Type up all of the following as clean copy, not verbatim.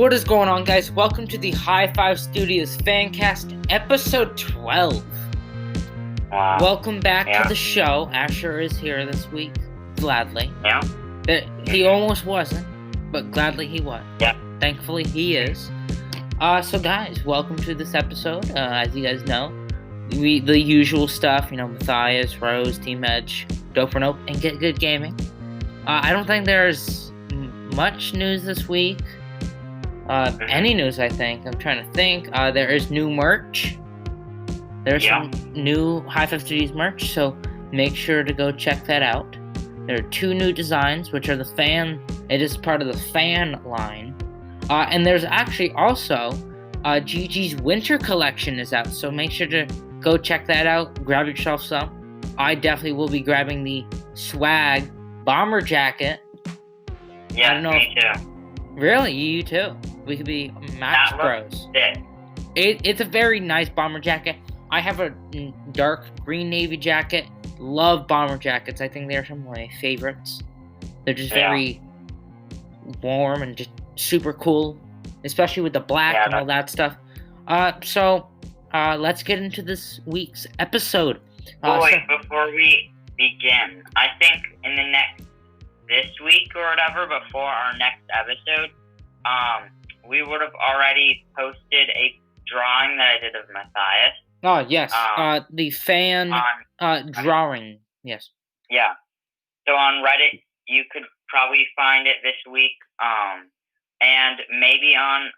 What is going on, guys? Welcome to the Hi5 Studios Fancast, episode 12. Wow. Welcome back to the show. Asher is here this week, gladly. Yeah. He almost wasn't, but gladly he was. Yeah. Thankfully he is. So guys, welcome to this episode. As you guys know, the usual stuff, Matthias, Rose, Team Edge, Dope or Nope, and Get Good Gaming. I don't think there's much news this week. Any news, I think. I'm trying to think. There is new merch. There's some new Hi5 Studios merch, so make sure to go check that out. There are 2 new designs, which are it is part of the fan line. And there's actually also Gigi's winter collection is out, so make sure to go check that out. Grab yourself some. I definitely will be grabbing the swag bomber jacket. Yeah, I don't know me too. Really? You too? We could be match bros. It's a very nice bomber jacket. I have a dark green navy jacket. Love bomber jackets. I think they're some of my favorites. They're just very warm and just super cool, especially with the black and all that stuff. So let's get into this week's episode. Before we begin, I think this week or whatever, before our next episode, we would have already posted a drawing that I did of Matthias. Oh, yes. The fan drawing. Yes. Yeah. So on Reddit, you could probably find it this week. And maybe on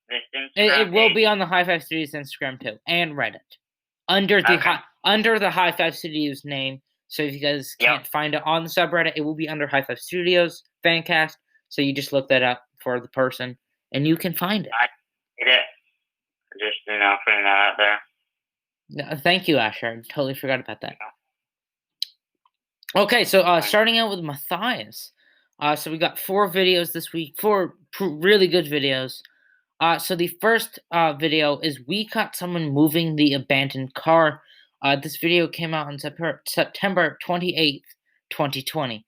this Instagram. It will be on the Hi5 Studios Instagram too, and Reddit. Under the Hi5 Studios name. So if you guys can't find it on the subreddit, it will be under Hi5 Studios Fancast. So you just look that up for the person, and you can find it. I did it. Just, putting that out there. No, thank you, Asher. I totally forgot about that. Okay, so starting out with Matthias. So we got 4 videos this week, 4 really good videos. So the first video is we caught someone moving the abandoned car. This video came out on September 28th, 2020.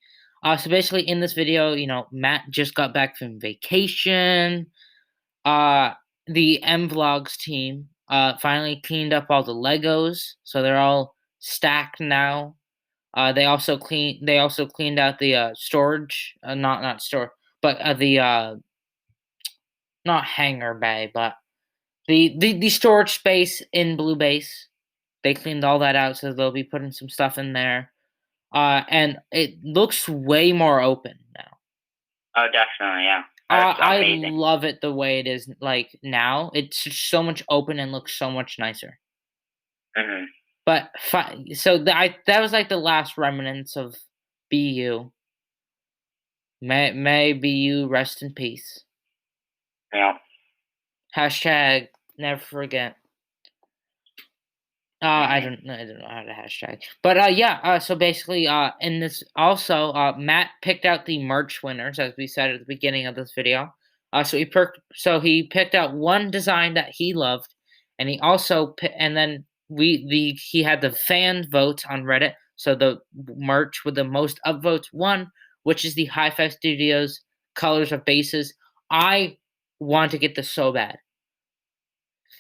So basically in this video, Matt just got back from vacation. The M-Vlogs team finally cleaned up all the Legos, so they're all stacked now. They also cleaned out the storage, not hangar bay, but the storage space in Blue Base. They cleaned all that out, so they'll be putting some stuff in there. And it looks way more open now. Oh, definitely, yeah. I love it the way it is now. It's just so much open and looks so much nicer. Mm-hmm. But so that was the last remnants of BU. May BU rest in peace. Yeah. Hashtag never forget. I don't know how to hashtag. But so basically in this also Matt picked out the merch winners, as we said at the beginning of this video. So he picked out one design that he loved, and he also he had the fan votes on Reddit. So the merch with the most upvotes won, which is the Hi5 Studios Colors of Bases. I want to get this so bad.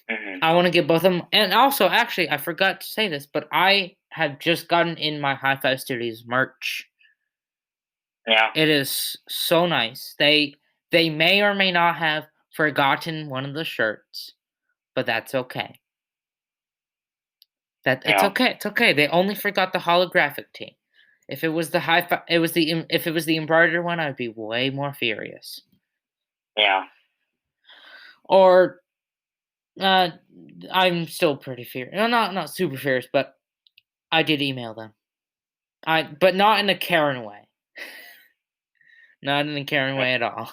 Mm-hmm. I want to get both of them. And also, actually, I forgot to say this, but I have just gotten in my Hi5 Studios merch. Yeah. It is so nice. They may or may not have forgotten one of the shirts, but that's okay. It's okay. It's okay. They only forgot the holographic tee. If it was the if it was the embroidered one, I'd be way more furious. Yeah. Or I'm still pretty furious. No, not super furious, but I did email them. But not in a Karen way. Not in a Karen way at all.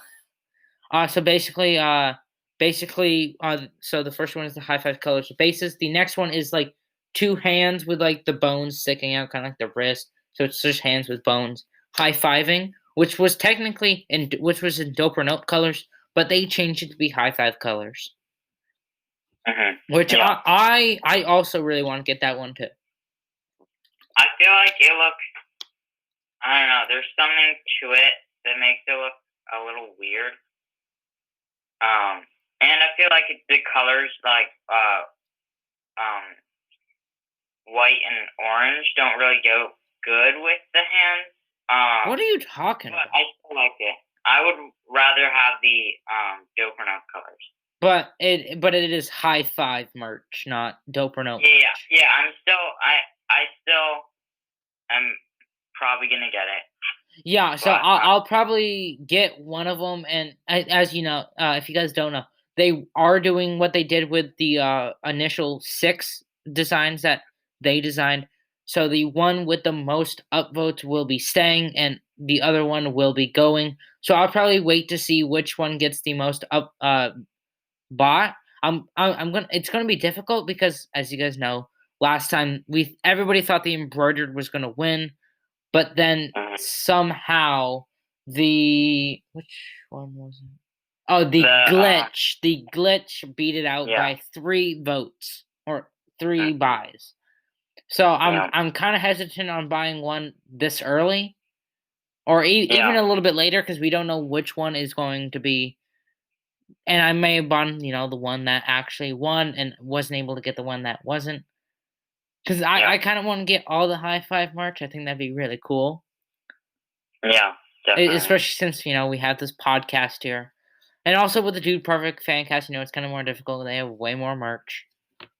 So basically, so the first one is the Hi5 Colors of Bases. The next one is 2 hands with the bones sticking out, kind of like the wrist. So it's just hands with bones. High-fiving, which was technically in Dope or Nope colors, but they changed it to be Hi5 colors. Mm-hmm. Which I also really want to get that one too. I feel like it looks, I don't know, there's something to it that makes it look a little weird. And I feel like the colors like white and orange don't really go good with the hands. What are you talking But about? I still like it. I would rather have the Dope or Note colors. But it is Hi5 merch, not Dope or Note Yeah, merch. yeah. I still am probably gonna get it. Yeah, so But I'll probably get one of them, and as you know, if you guys don't know, they are doing what they did with the initial 6 designs that they designed. So the one with the most upvotes will be staying, and the other one will be going. So I'll probably wait to see which one gets the most bought. I'm gonna. It's gonna be difficult because, as you guys know, last time everybody thought the embroidered was gonna win. But then mhm. somehow which one was it? Oh, The the glitch beat it out yeah, by 3 votes or 3 mhm, buys. So yeah, I'm kind of hesitant on buying one this early or even yeah, a little bit later because we don't know which one is going to be. And I may have bought the one that actually won and wasn't able to get the one that wasn't. Because yeah, I kind of want to get all the Hi5 merch. I think that'd be really cool. yeah. Definitely. Especially since we have this podcast here, and also with the Dude Perfect Fancast, it's kind of more difficult. They have way more merch,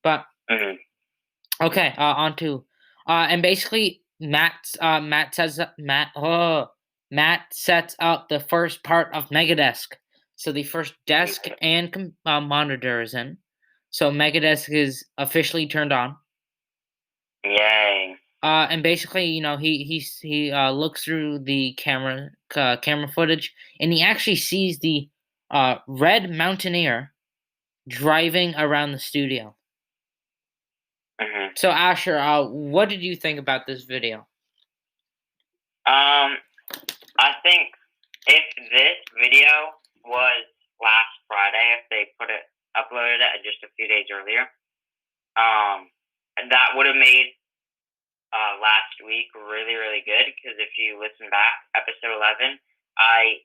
but Mhm. okay. On to, and basically Matt sets up the first part of Megadesk. So the first desk and monitor is in. So Megadesk is officially turned on. Yay. And basically, he looks through the camera footage, and he actually sees the red Mountaineer driving around the studio. Mhm. So Asher, what did you think about this video? I think if this video was last Friday, if they uploaded it just a few days earlier, that would have made last week really, really good. Because if you listen back, episode 11, I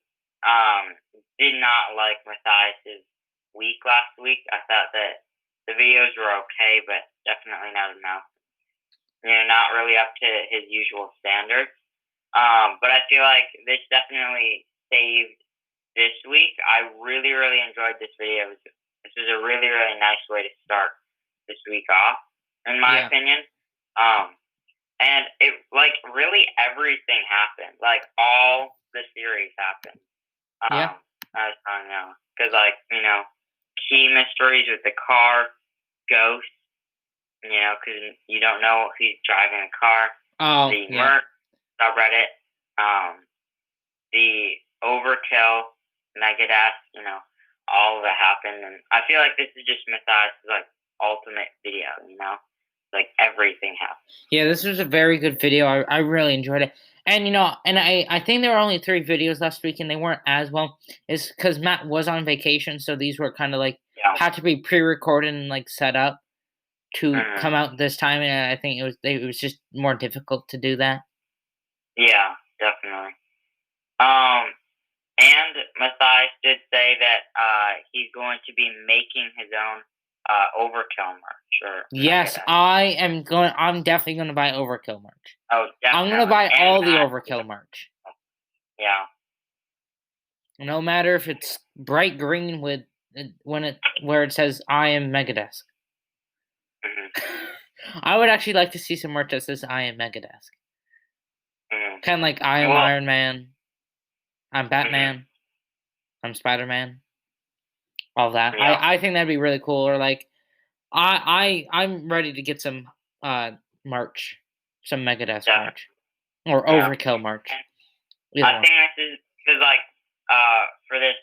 did not like Matthias's week last week. I thought that the videos were okay, but definitely not enough. Not really up to his usual standards. But I feel like this definitely saved this week. I really, really enjoyed this video. This is a really, really nice way to start this week off, in my opinion. And it really everything happened. Like all the series happened. Yeah. I don't know because key mysteries with the car, ghosts. Because you don't know who's driving the car. Oh, The yeah. Merc subreddit, the Overkill, Megadeth, all of it happened, and I feel like this is just Matthias' ultimate video, like everything happened. Yeah, this was a very good video. I really enjoyed it. And I think there were only 3 videos last week, and they weren't as well. It's because Matt was on vacation, so these were kind of Yeah. had to be pre-recorded and set up to Mhm. come out this time, and I think it was just more difficult to do that. Yeah, definitely. And Matthias did say that he's going to be making his own Overkill merch. Yes, I'm definitely gonna buy Overkill merch. Oh, definitely. I'm gonna buy and all the Overkill merch. Yeah. No matter if it's bright green with where it says "I am Megadesk." Mhm. I would actually like to see some merch that says "I am Megadesk." Mhm. Kind of like I am Iron Man, I'm Batman, I'm Spider Man, all that. Yeah. I think that'd be really cool. Or I'm ready to get some merch, some Megadesk merch, or Overkill merch. I think this is because for this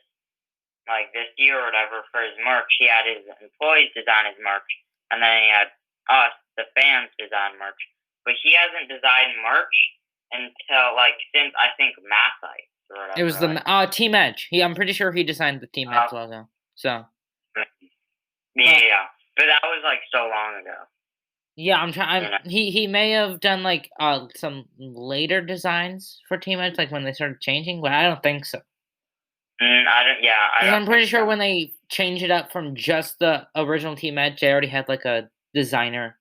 this year or whatever for his merch, he had his employees design his merch, and then he had us, the fans, design merch. But he hasn't designed merch until since I think Mathite or whatever. It was the Team Edge. I'm pretty sure he designed the Team Edge logo. So. Yeah, but that was so long ago. Yeah, I'm trying. He may have done some later designs for Team Edge, when they started changing, but I don't think so. I don't. Yeah, I Because don't I'm think pretty sure so. when they changed it up from just the original Team Edge, they already had like a designer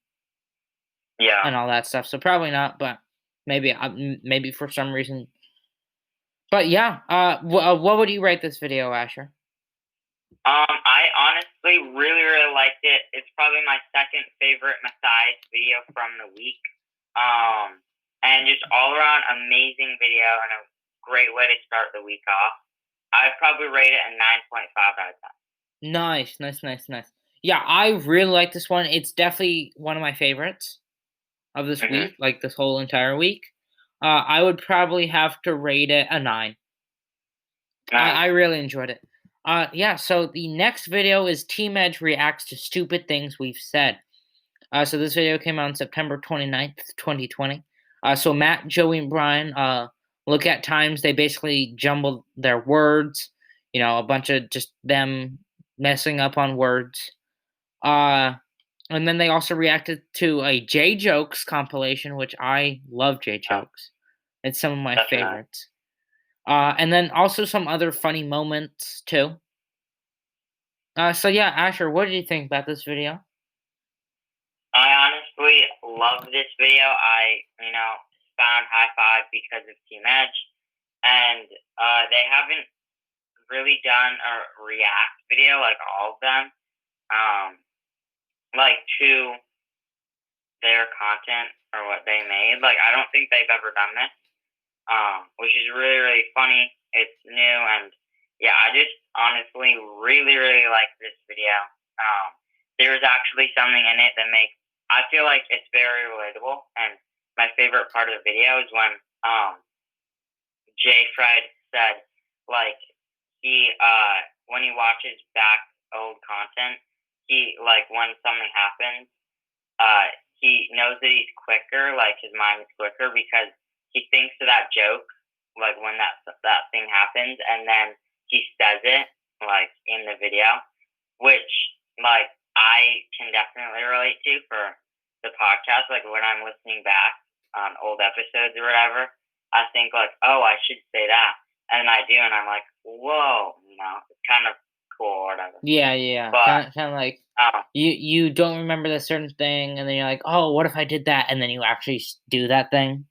Yeah. and all that stuff. So probably not, but maybe maybe for some reason. But yeah, what would you rate this video, Asher? I honestly really liked it. It's probably my second favorite Matthias video from the week. And just all around amazing video and a great way to start the week off. I'd probably rate it a 9.5 out of 10. Nice, nice, nice, nice. Yeah, I really like this one. It's definitely one of my favorites of this Mm-hmm. week, like this whole entire week. I would probably have to rate it a 9. Nice. I really enjoyed it. Yeah, so the next video is Team Edge reacts to stupid things we've said. So this video came out on September 29th, 2020. So Matt, Joey, and Brian look at times they basically jumble their words, a bunch of just them messing up on words. And then they also reacted to a J Jokes compilation, which I love J Oh, Jokes. It's some of my definitely. favorites. And then also some other funny moments too. So yeah, Asher, what did you think about this video? I honestly love this video. Found Hi5 because of Team Edge, and they haven't really done a react video like all of them, um, like to their content or what they made. Like I don't think they've ever done this, which is really funny. It's new, and yeah, I just honestly really like this video. There's actually something in it that makes I feel like it's very relatable, and my favorite part of the video is Jay Fred said, like, when he watches back old content, he, like, when something happens, he knows that he's quicker, like, his mind is quicker because he thinks of that joke, like, when that thing happens, and then he says it, like, in the video, which, like, I can definitely relate to for the podcast, like, when I'm listening back on old episodes or whatever, I think like, oh, I should say that, and then I do, and I'm like, whoa, it's kind of cool or whatever. Yeah, yeah, But kind of like you don't remember the certain thing, and then you're like, oh, what if I did that, and then you actually do that thing.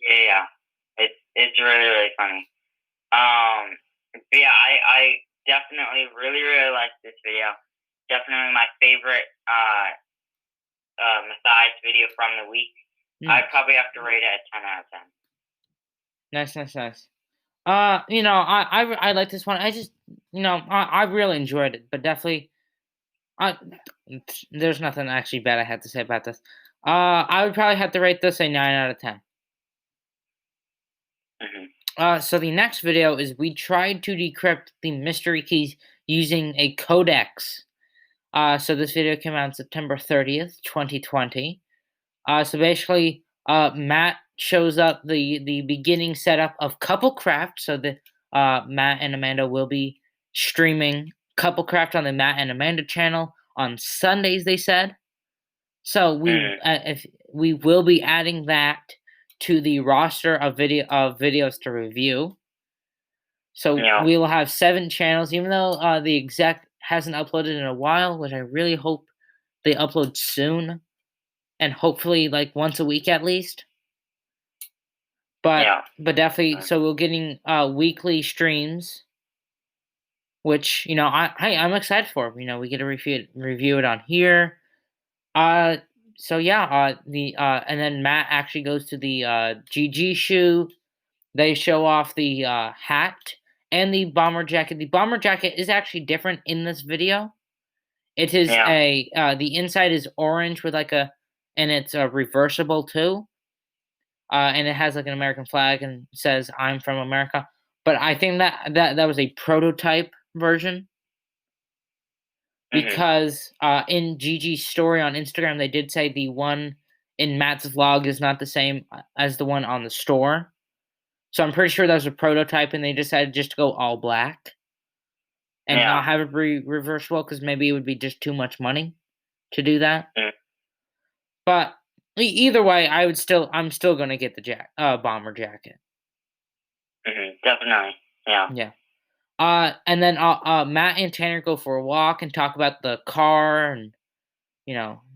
yeah, it's really funny. But yeah, I definitely really like this video. Definitely my favorite Matthias video from the week. I'd probably have to rate it a 10 out of 10. Nice, nice, nice. I like this one. I just, I really enjoyed it, but definitely, I there's nothing actually bad I had to say about this. I would probably have to rate this a 9 out of 10. So the next video is we tried to decrypt the mystery keys using a codex. So this video came out on September 30th, 2020. So basically, Matt shows up the beginning setup of Couple Craft. So the Matt and Amanda will be streaming Couple Craft on the Matt and Amanda channel on Sundays. They said so. If we will be adding that to the roster of videos to review. So Yeah. we will have 7 channels, even though the exec hasn't uploaded in a while, which I really hope they upload soon and hopefully like once a week at least. But Yeah. definitely, so we're getting weekly streams, which I'm excited for. We get to review it on here. So yeah, and then Matt actually goes to the GG shoot. They show off the hat and the bomber jacket. The bomber jacket is actually different in this video. It is the inside is orange with and it's reversible too. And it has like an American flag and says "I'm from America." But I think that was a prototype version because in Gigi's story on Instagram they did say the one in Matt's vlog is not the same as the one on the store. So I'm pretty sure that was a prototype, and they decided just to go all black and not have it be reversible because maybe it would be just too much money to do that. But either way, I'm still gonna get the bomber jacket. Definitely. Yeah. Yeah. And then Matt and Tanner go for a walk and talk about the car and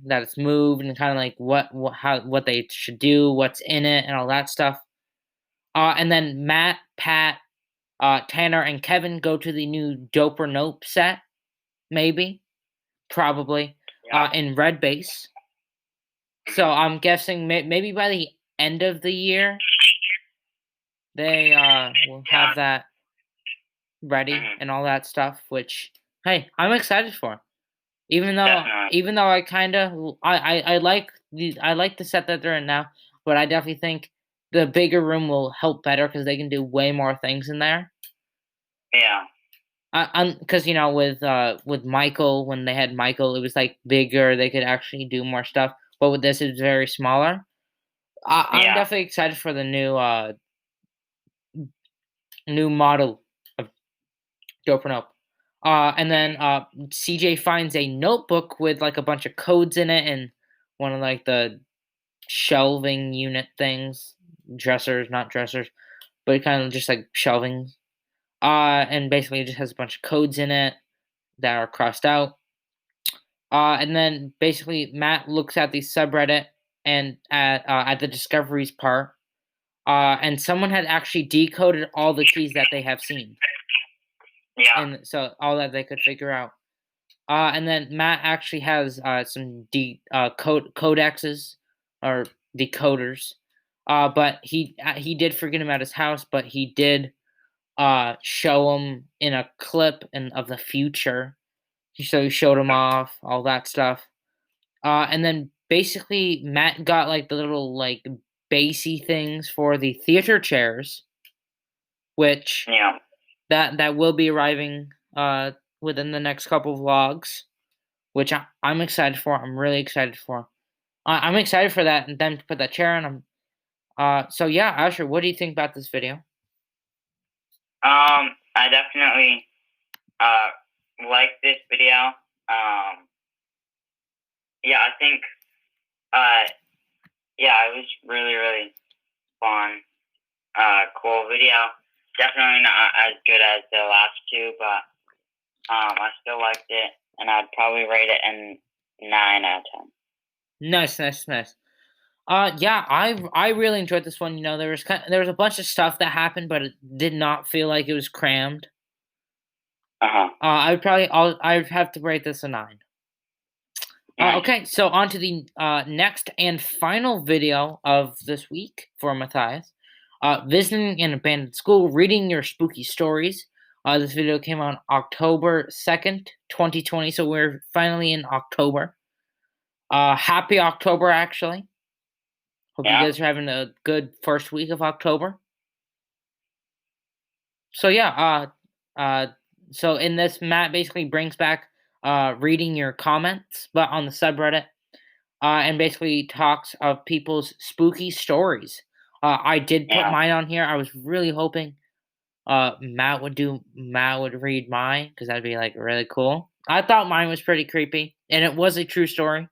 that it's moved and kind of like what they should do, what's in it, and all that stuff. And then Matt, Pat, Tanner, and Kevin go to the new Dope or Nope set, maybe, probably, Yeah. in red base. So I'm guessing maybe by the end of the year they will Yeah. have that ready and all that stuff. Which, hey, I'm excited for. Even though Definitely. even though I like the set that they're in now, but I definitely think the bigger room will help better because they can do way more things in there. Yeah. Because with Michael, when they had Michael, it was like bigger. They could actually do more stuff. But with this, it's very smaller. I'm Yeah. definitely excited for the new model of Dope or Nope. And then CJ finds a notebook with like a bunch of codes in it and one of like the shelving unit things, dressers, not dressers, but kind of just like shelving. And basically it just has a bunch of codes in it that are crossed out. And then basically Matt looks at the subreddit and at the discoveries part. And someone had actually decoded all the keys that they have seen. Yeah. And so all that they could figure out. And then Matt actually has some codexes or decoders. But he did forget him at his house, but he did show him in a clip of the future. So he showed him off all that stuff. And then basically Matt got like the little like bassy things for the theater chairs, which Yeah. that will be arriving within the next couple of vlogs, which I'm excited for. I'm really excited for. I'm excited for that and them to put that chair on. So yeah, Asher, what do you think about this video? I definitely like this video. Yeah, I think yeah, it was really, really fun. Cool video. Definitely not as good as the last two, but I still liked it, and I'd probably rate it an 9 out of 10. Nice, nice, nice. Yeah, I really enjoyed this one. There was a bunch of stuff that happened, but it did not feel like it was crammed. Uh-huh. I'd have to rate this a 9. Nice. Okay, so on to the next and final video of this week for Matthias. Visiting an abandoned school, reading your spooky stories. This video came on October 2nd, 2020, so we're finally in October. Happy October, actually. Hope you Yeah. guys are having a good first week of October. So yeah, so in this, Matt basically brings back reading your comments, but on the subreddit, and basically talks of people's spooky stories. I did put Yeah. mine on here. I was really hoping Matt would read mine because that'd be like really cool. I thought mine was pretty creepy, and it was a true story.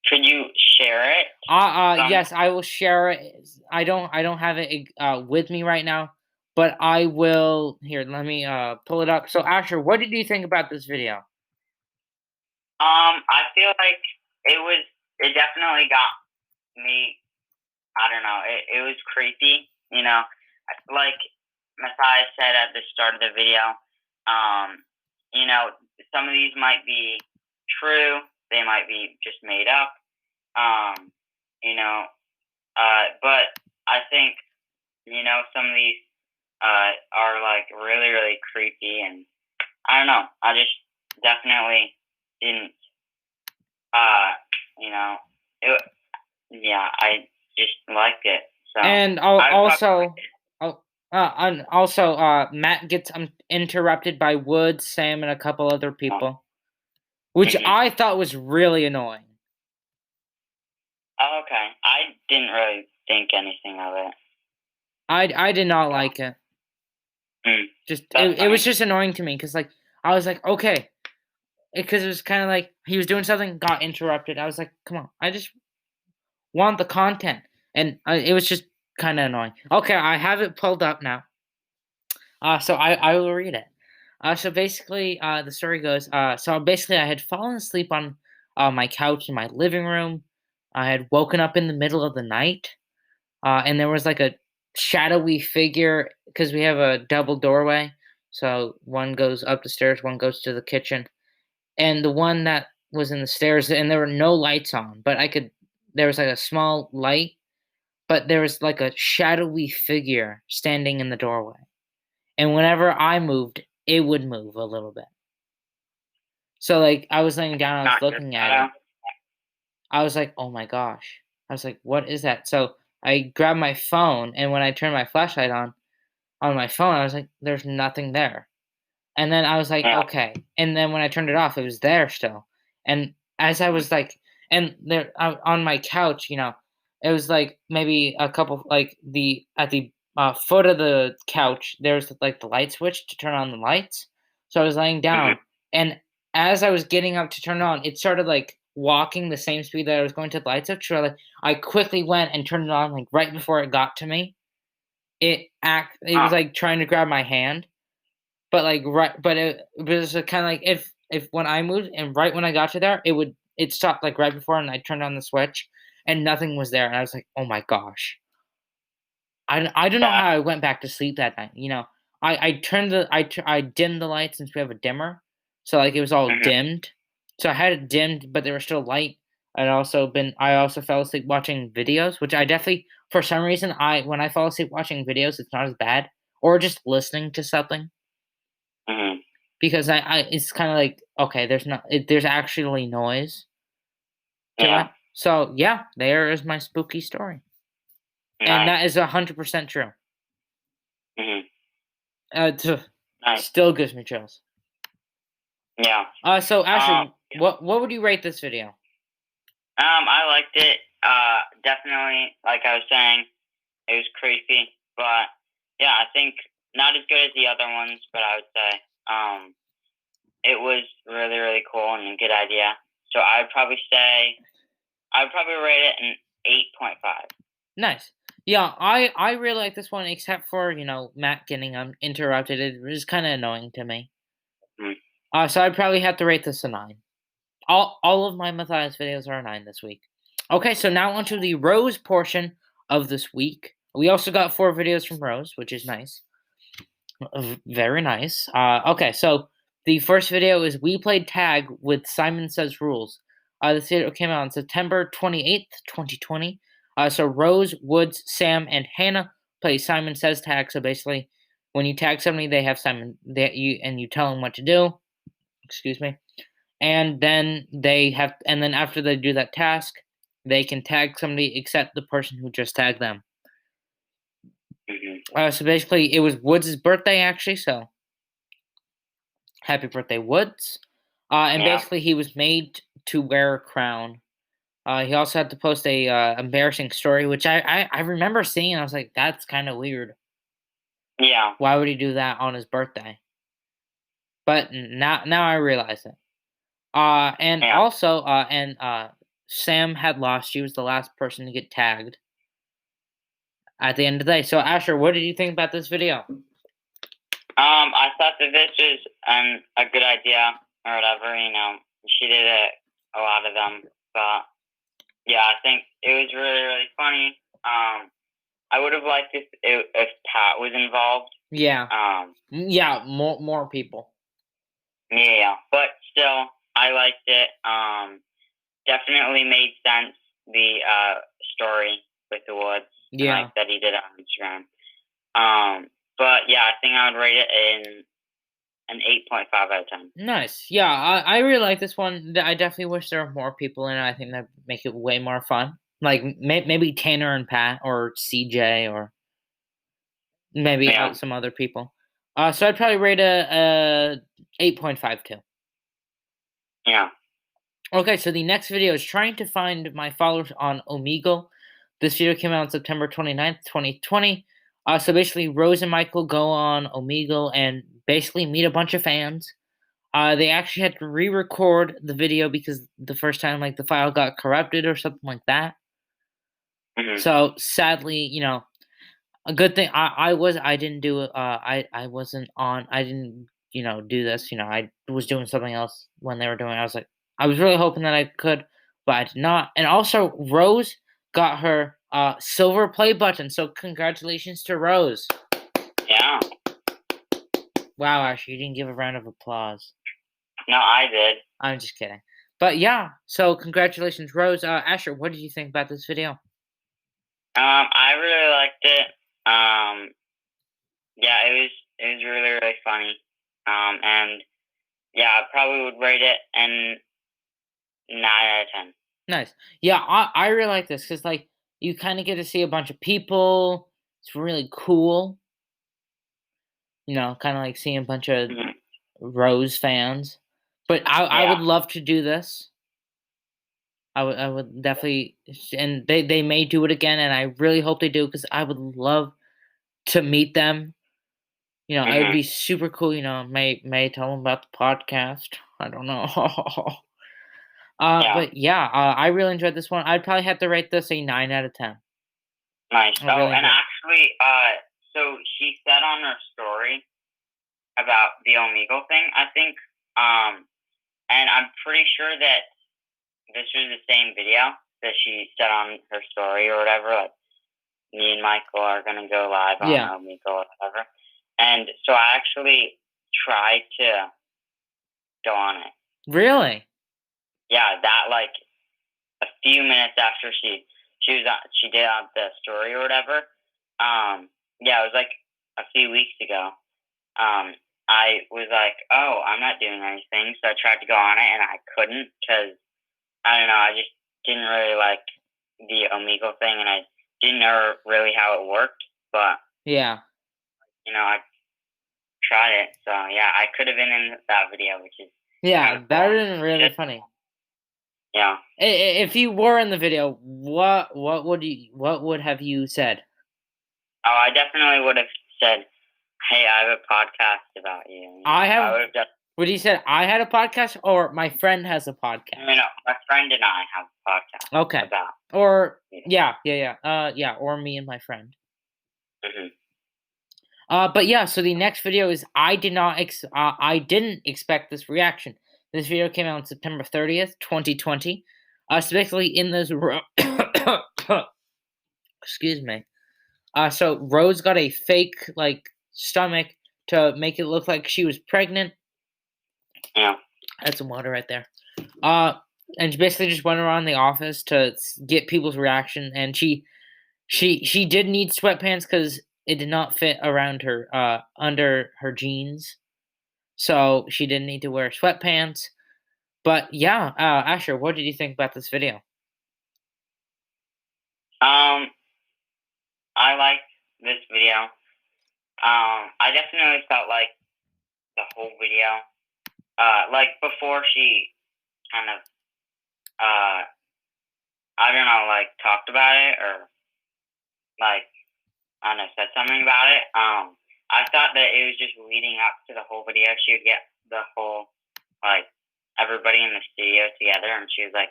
Could you share it? Yes, I will share it. I don't have it with me right now, but I will. Here, let me pull it up. So, Asher, what did you think about this video? I feel like it definitely got me. I don't know. It was creepy, like Matthias said at the start of the video. Some of these might be true. They might be just made up. But I think some of these are like really, really creepy, and I don't know. I just definitely didn't. I just liked it. So And Matt gets interrupted by Woods, Sam, and a couple other people, which I thought was really annoying. Oh, okay. I didn't really think anything of it. I did not like it. It was just annoying to me because like I was like, okay, because it was kind of like he was doing something, got interrupted. I was like, come on, I just want the content, and it was just kind of annoying. Okay, I have it pulled up now. So I will read it. So basically, the story goes. So basically, I had fallen asleep on my couch in my living room. I had woken up in the middle of the night, and there was like a shadowy figure because we have a double doorway. So one goes up the stairs, one goes to the kitchen, and the one that was in the stairs, and there were no lights on, but I could. There was like a small light, but there was like a shadowy figure standing in the doorway. And whenever I moved, it would move a little bit. So, like, I was laying down, I was Not your looking at it. shadow. I was like, "Oh my gosh." I was like, "What is that?" So, I grabbed my phone, and when I turned my flashlight on my phone, I was like, "There's nothing there." And then I was like, Yeah. "Okay." And then when I turned it off, it was there still. And as I was like and there on my couch, it was like maybe a couple like the at the foot of the couch, there's like the light switch to turn on the lights. So I was laying Mhm. down, and as I was getting up to turn it on, it started like walking the same speed that I was going to the light switch. So I quickly went and turned it on like right before it got to me. It was Oh, like trying to grab my hand, but, like, right but it was kinda like if when I moved and right when I got to there, it stopped, like, right before, and I turned on the switch, and nothing was there, and I was like, "Oh my gosh." I don't know yeah. how I went back to sleep that night, you know? I dimmed the light since we have a dimmer, so, like, it was all Mhm. dimmed. So I had it dimmed, but there was still light. I also fell asleep watching videos, which I definitely for some reason, when I fall asleep watching videos, it's not as bad, or just listening to something. Mhm. Because I it's kinda like, okay, there's actually noise to Yeah. it. So, yeah, there is my spooky story, and Nice. that is 100% true. Mhm. T Nice. Still gives me chills. Yeah. So Um. Asher, what would you rate this video? I liked it. Definitely. Like I was saying, it was creepy, but yeah, I think not as good as the other ones, but I would say it was really really cool and a good idea. So I would probably rate it an 8.5. Nice. Yeah, I really like this one except for, Matt getting, interrupted. It was kinda annoying to me. Mm. So I'd probably have to rate this a 9. All of my Matthias videos are a 9 this week. Okay, so now onto the Rose portion of this week. We also got 4 videos from Rose, which is nice. Very nice. Okay, so the first video is we played tag with Simon Says Rules. This video came out on September 28th, 2020. So Rose, Woods, Sam, and Hannah play Simon Says tag. So basically, when you tag somebody, they have Simon that you and you tell them what to do. Excuse me. And then after they do that task, they can tag somebody except the person who just tagged them. Mhm. So basically, it was Woods' birthday actually. So happy birthday, Woods. And Yeah. basically, he was made to wear a crown. He also had to post a embarrassing story, which I remember seeing, and I was like, that's kind of weird. Yeah. Why would he do that on his birthday? But now I realize it. And Yeah. also, Sam had lost. She was the last person to get tagged at the end of the day. So, Asher, what did you think about this video? I thought that this was a good idea or whatever. She did a lot of them, but yeah, I think it was really really funny. I would have liked if Pat was involved. Yeah, Um, yeah, more people. yeah, but still, I liked it. Definitely made sense the story with the woods and like Yeah, that he did it on Instagram. But yeah, I think I would rate it in an 8.5 out of 10. nice. Yeah, I really like this one. I definitely wish there were more people in it. I think that make it way more fun. Like maybe Tanner and Pat or CJ or maybe Yeah, some other people. So I'd probably rate a 8.52. yeah. Okay, so the next video is trying to find my followers on Omegle. This video came out on September 29th, 2020. So basically, Rose and Michael go on Omegle and basically meet a bunch of fans. They actually had to re-record the video because the first time, like, the file got corrupted or something like that. Hmm. So sadly, A good thing I didn't do it. I wasn't on. I didn't do this. I was doing something else when they were doing it. I was really hoping that I could, but I did not. And also, Rose got her silver play button. So congratulations to Rose. Yeah. Wow, Asher, you didn't give a round of applause. No, I did. I'm just kidding. But yeah, so congratulations, Rose. Asher, what did you think about this video? I really liked it. Yeah, it was really really funny. And yeah, I probably would rate it an 9 out of 10. Nice. Yeah, I really like this because like you kind of get to see a bunch of people. It's really cool. Kind of like seeing a bunch of Mhm. Rose fans. But I Yeah. would love to do this. I would definitely, and they may do it again, and I really hope they do because I would love to meet them. It would Mhm. be super cool. May tell them about the podcast. I don't know. Yeah. But yeah, I really enjoyed this one. I'd probably have to rate this a 9 out of 10. Nice. I Oh, really and enjoyed. actually, so she said on her story about the Omegle thing, I think, and I'm pretty sure that this was the same video that she said on her story or whatever. Like, me and Michael are gonna go live on Yeah. Omegle or whatever. And so I actually tried to go on it. Really? Yeah, that like a few minutes after she did on the story or whatever. Yeah, it was like a few weeks ago. I was like, oh, I'm not doing anything, so I tried to go on it and I couldn't because I don't know, I just didn't really like the Omegle thing and I didn't know really how it worked, but Yeah. I tried it, so yeah, I could have been in that video, which is kind Yeah, of that cool. would have been really Just funny. yeah. If you were in the video, what would have you said? Oh, I definitely would have said, "Hey, I have a podcast about you." I would have just, What he said, I had a podcast, or my friend has a podcast. My friend and I have a podcast Okay. about Or you. yeah. Yeah, or me and my friend. Mhm. But yeah, so the next video is I didn't expect this reaction. This video came out on September 30th, 2020. Specifically in this excuse me. So Rose got a fake like stomach to make it look like she was pregnant. Yeah. Had some water right there. And she basically just went around the office to get people's reaction, and she did need sweatpants because it did not fit around her under her jeans, so she didn't need to wear sweatpants. But yeah, Asher, what did you think about this video? I liked this video. I definitely felt like the whole video, like before she kind of, I don't know, like talked about it or like I don't know, said something about it. I thought that it was just leading up to the whole video. She would get the whole like everybody in the studio together, and she was like,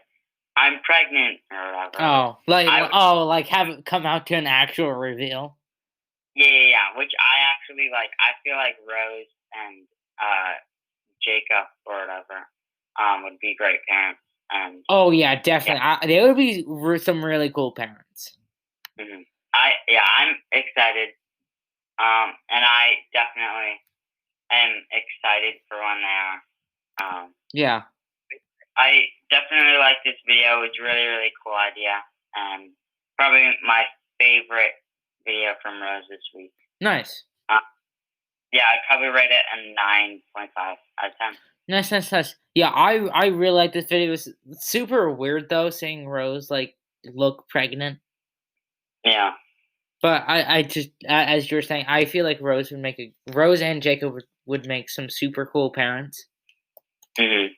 "I'm pregnant" or whatever. Like have it come out to an actual reveal. Yeah. Which I actually like. I feel like Rose and Jacob or whatever would be great parents. And Oh yeah, definitely. They would be some really cool parents. mhm. I'm excited. And I definitely am excited for when they are. Yeah. I definitely like this video. It's really really cool idea, and probably my favorite video from Rose this week. Nice. Yeah, I'd probably rate it a 9.5 out of 10. Nice. Yeah, I really like this video. It's super weird though, seeing Rose like look pregnant. Yeah. But I just as you were saying, I feel like Rose and Jacob would make some super cool parents. Mhm.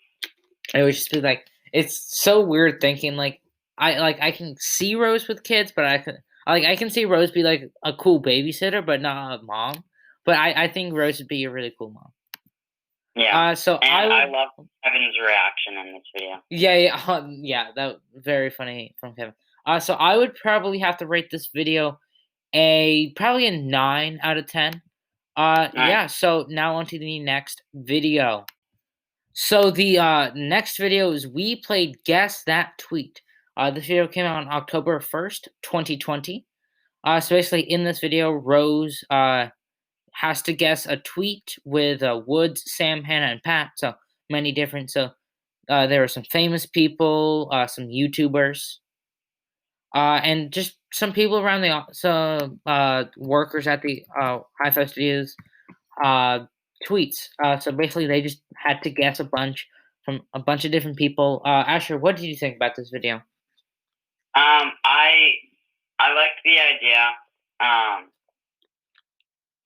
It would just be like it's so weird thinking like I can see Rose with kids, but I can see Rose be like a cool babysitter, but not a mom. But I think Rose would be a really cool mom. Yeah. So And I love Kevin's reaction in this video. Yeah, that very funny from Kevin. So I would probably have to rate this video probably a 9 out of 10. Nice. Yeah. So now on to the next video. So the next video is we played Guess That Tweet. This video came out on October 1st, 2020. So basically, in this video, Rose has to guess a tweet with Woods, Sam, Hannah, and Pat. So many different. So there are some famous people, some YouTubers, and just some people around the some workers at the Hi5 studios uh, tweets. So basically, they just had to guess a bunch from a bunch of different people. Asher, what did you think about this video? I like the idea.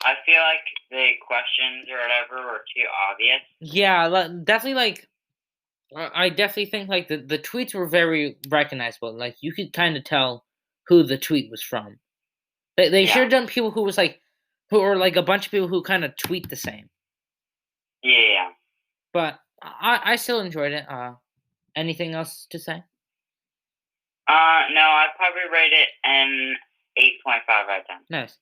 I feel like the questions or whatever were too obvious. Yeah, definitely. I definitely think like the tweets were very recognizable. Like you could kind of tell who the tweet was from. They should Yeah. have done people who was like who are like a bunch of people who kind of tweet the same. Yeah. But I still enjoyed it. Anything else to say? No, I'd probably rate it an 8.5 out of 10. Nice.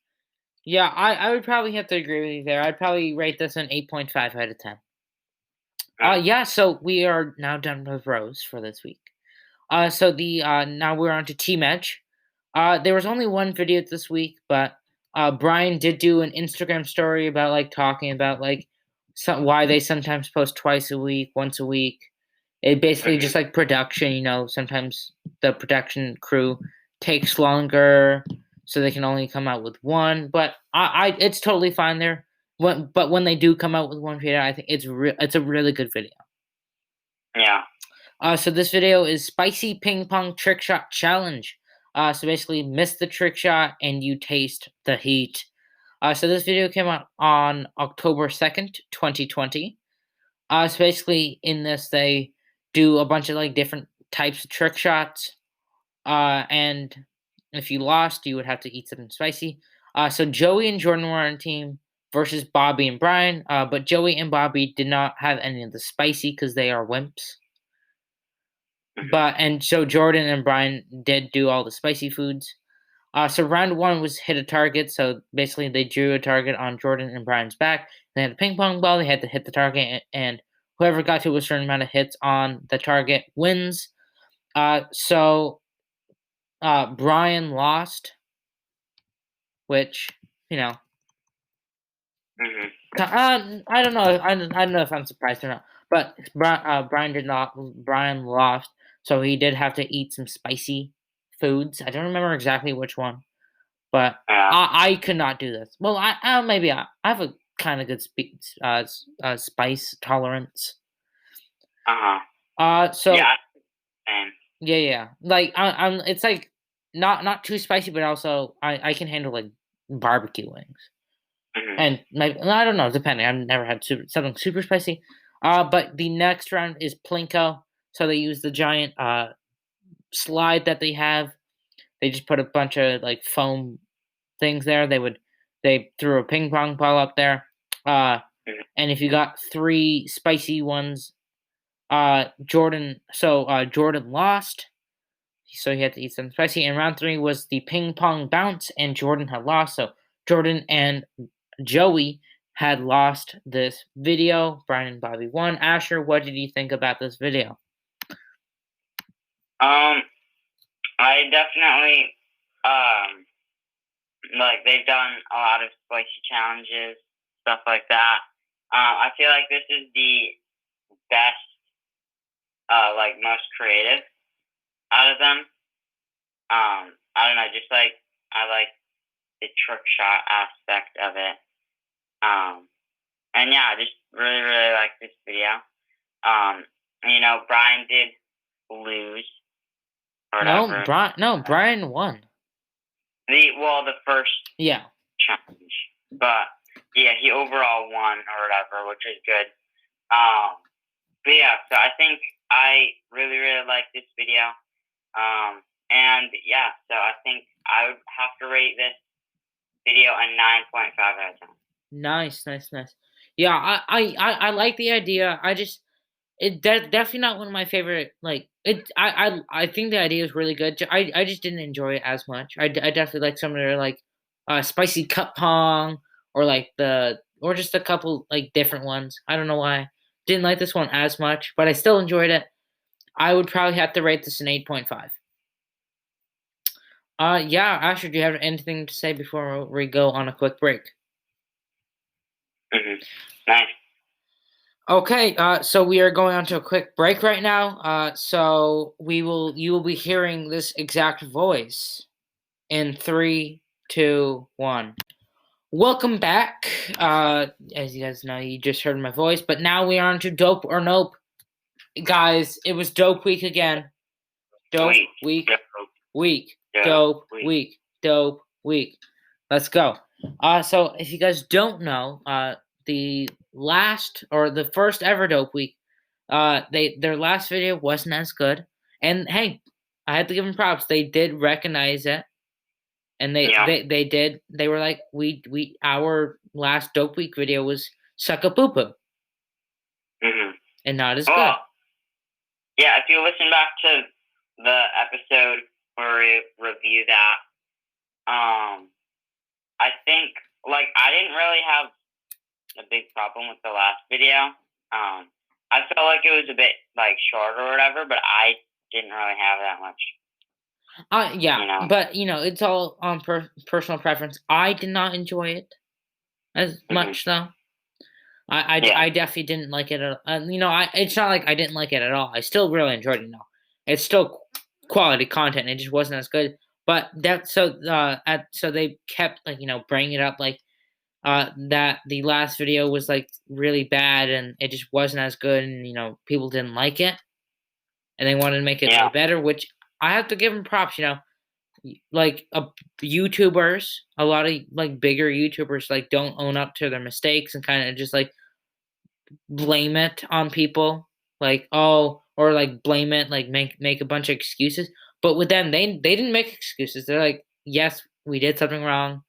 Yeah, I would probably have to agree with you there. I'd probably rate this an 8.5 out of 10. Yeah, so we are now done with Rose for this week. So the now we're on to Team Edge. There was only one video this week, but Brian did do an Instagram story about like talking about like why they sometimes post twice a week, once a week. It basically just like production, sometimes the production crew takes longer, so they can only come out with one. But it's totally fine there. But when they do come out with one video, I think it's a really good video. Yeah. So this video is Spicy Ping Pong Trick Shot Challenge. So basically, miss the trick shot and you taste the heat. So this video came out on October 2nd, 2020. So basically, in this, they do a bunch of like different types of trick shots. And if you lost, you would have to eat something spicy. So Joey and Jordan were on a team versus Bobby and Brian. But Joey and Bobby did not have any of the spicy because they are wimps. And so Jordan and Brian did do all the spicy foods. So round one was hit a target. So basically, they drew a target on Jordan and Brian's back. They had a ping pong ball. They had to hit the target, and whoever got to a certain amount of hits on the target wins. So Brian lost, which I don't know. I don't know if I'm surprised or not. But Brian did not. Brian lost, so he did have to eat some spicy foods. I don't remember exactly which one, but I could not do this. Well, maybe I have a kind of good spice tolerance. So yeah. Yeah. Like I'm. It's like not too spicy, but also I can handle like barbecue wings. And I don't know, depending. I've never had something super spicy. But the next round is Plinko. So they use the giant slide that they have. They just put a bunch of like foam things there. They threw a ping pong ball up there. And if you got 3 spicy ones, Jordan lost. So he had to eat something spicy. And round 3 was the ping pong bounce, and Jordan had lost. So Jordan and Joey had lost this video. Brian and Bobby won. Asher, what did you think about this video? I definitely like they've done a lot of spicy challenges, stuff like that. I feel like this is the best, like most creative out of them. I don't know, just like I like the trick shot aspect of it. And yeah, I just really, really like this video. Brian did lose. Or No, Brian won. The first challenge. But yeah, he overall won or whatever, which is good. But yeah, so I think I really, really like this video. And yeah, so I think I would have to rate this video a 9.5 out of 10. Nice. Yeah, I like the idea. Definitely not one of my favorite. Like it, I think the idea is really good. I just didn't enjoy it as much. I definitely like some of their like spicy cup pong, or or just a couple like different ones. I don't know why. Didn't like this one as much, but I still enjoyed it. I would probably have to rate this an 8.5. Yeah, Asher, do you have anything to say before we go on a quick break? Nice. Okay, so we are going on to a quick break right now. So you will be hearing this exact voice in 3, 2, 1. Welcome back. As you guys know, you just heard my voice, but now we are on to Dope or Nope. Guys, it was Dope Week again. Dope Week. Dope Week. Dope Week. Let's go. So if you guys don't know, the first ever Dope Week, their last video wasn't as good. And hey, I have to give them props. They did recognize it. And they were like, our last Dope Week video was suck a poo poo. And not as good. Yeah, if you listen back to the episode where we review that, I think I didn't really have a big problem with the last video. I felt like it was a bit short or whatever, but I didn't really have that much. Yeah, but it's all on personal preference. I did not enjoy it as much though. I definitely didn't like it at all. It's not like I didn't like it at all. I still really enjoyed it. It's still quality content. It just wasn't as good. But so they kept bringing it up that the last video was really bad and it just wasn't as good and people didn't like it and they wanted to make it way better, which I have to give them props. YouTubers, a lot of bigger YouTubers don't own up to their mistakes and kind of just blame it on people, or blame it, make a bunch of excuses. But with them, they didn't make excuses. They're like, yes, we did something wrong,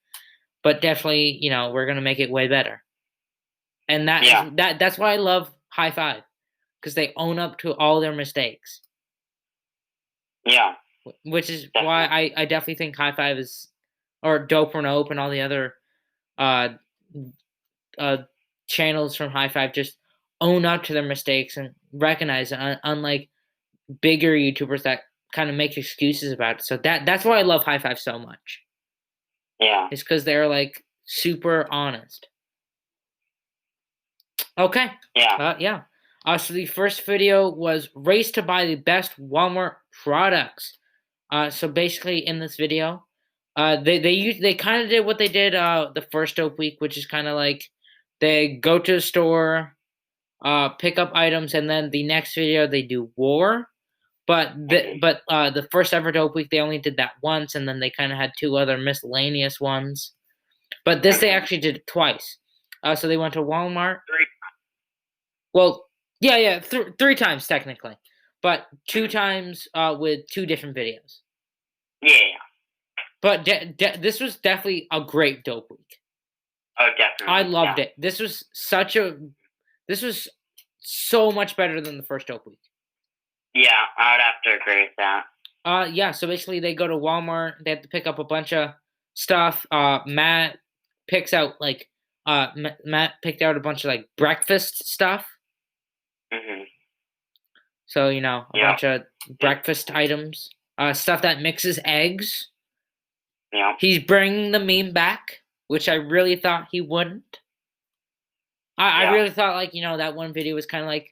but definitely, we're gonna make it way better. And that's why I love Hi5, because they own up to all their mistakes. Yeah. Which is why I definitely think Hi5 is, or Dope or Nope, and all the other channels from Hi5 just own up to their mistakes and recognize it, unlike bigger YouTubers that kind of make excuses about it. So that's why I love Hi5 so much. Yeah. It's because they're super honest. Okay. Yeah. Yeah. So the first video was race to buy the best Walmart products. So basically in this video, they kind of did what they did the first Dope Week, which is kind of they go to the store, pick up items, and then the next video they do war. But the first ever Dope Week they only did that once, and then they kind of had two other miscellaneous ones. But this they actually did it twice. So they went to Walmart. Well, yeah, three times technically, but two times with two different videos. Yeah. But this was definitely a great Dope Week. Oh, definitely. I loved it. This was so much better than the first Dope Week. Yeah, I would have to agree with that. Yeah. So basically, they go to Walmart. They have to pick up a bunch of stuff. Matt picks out Matt picked out a bunch of breakfast stuff. So a bunch of breakfast items, stuff that mixes eggs. Yeah. He's bringing the meme back, which I really thought he wouldn't. I really thought that one video was kind of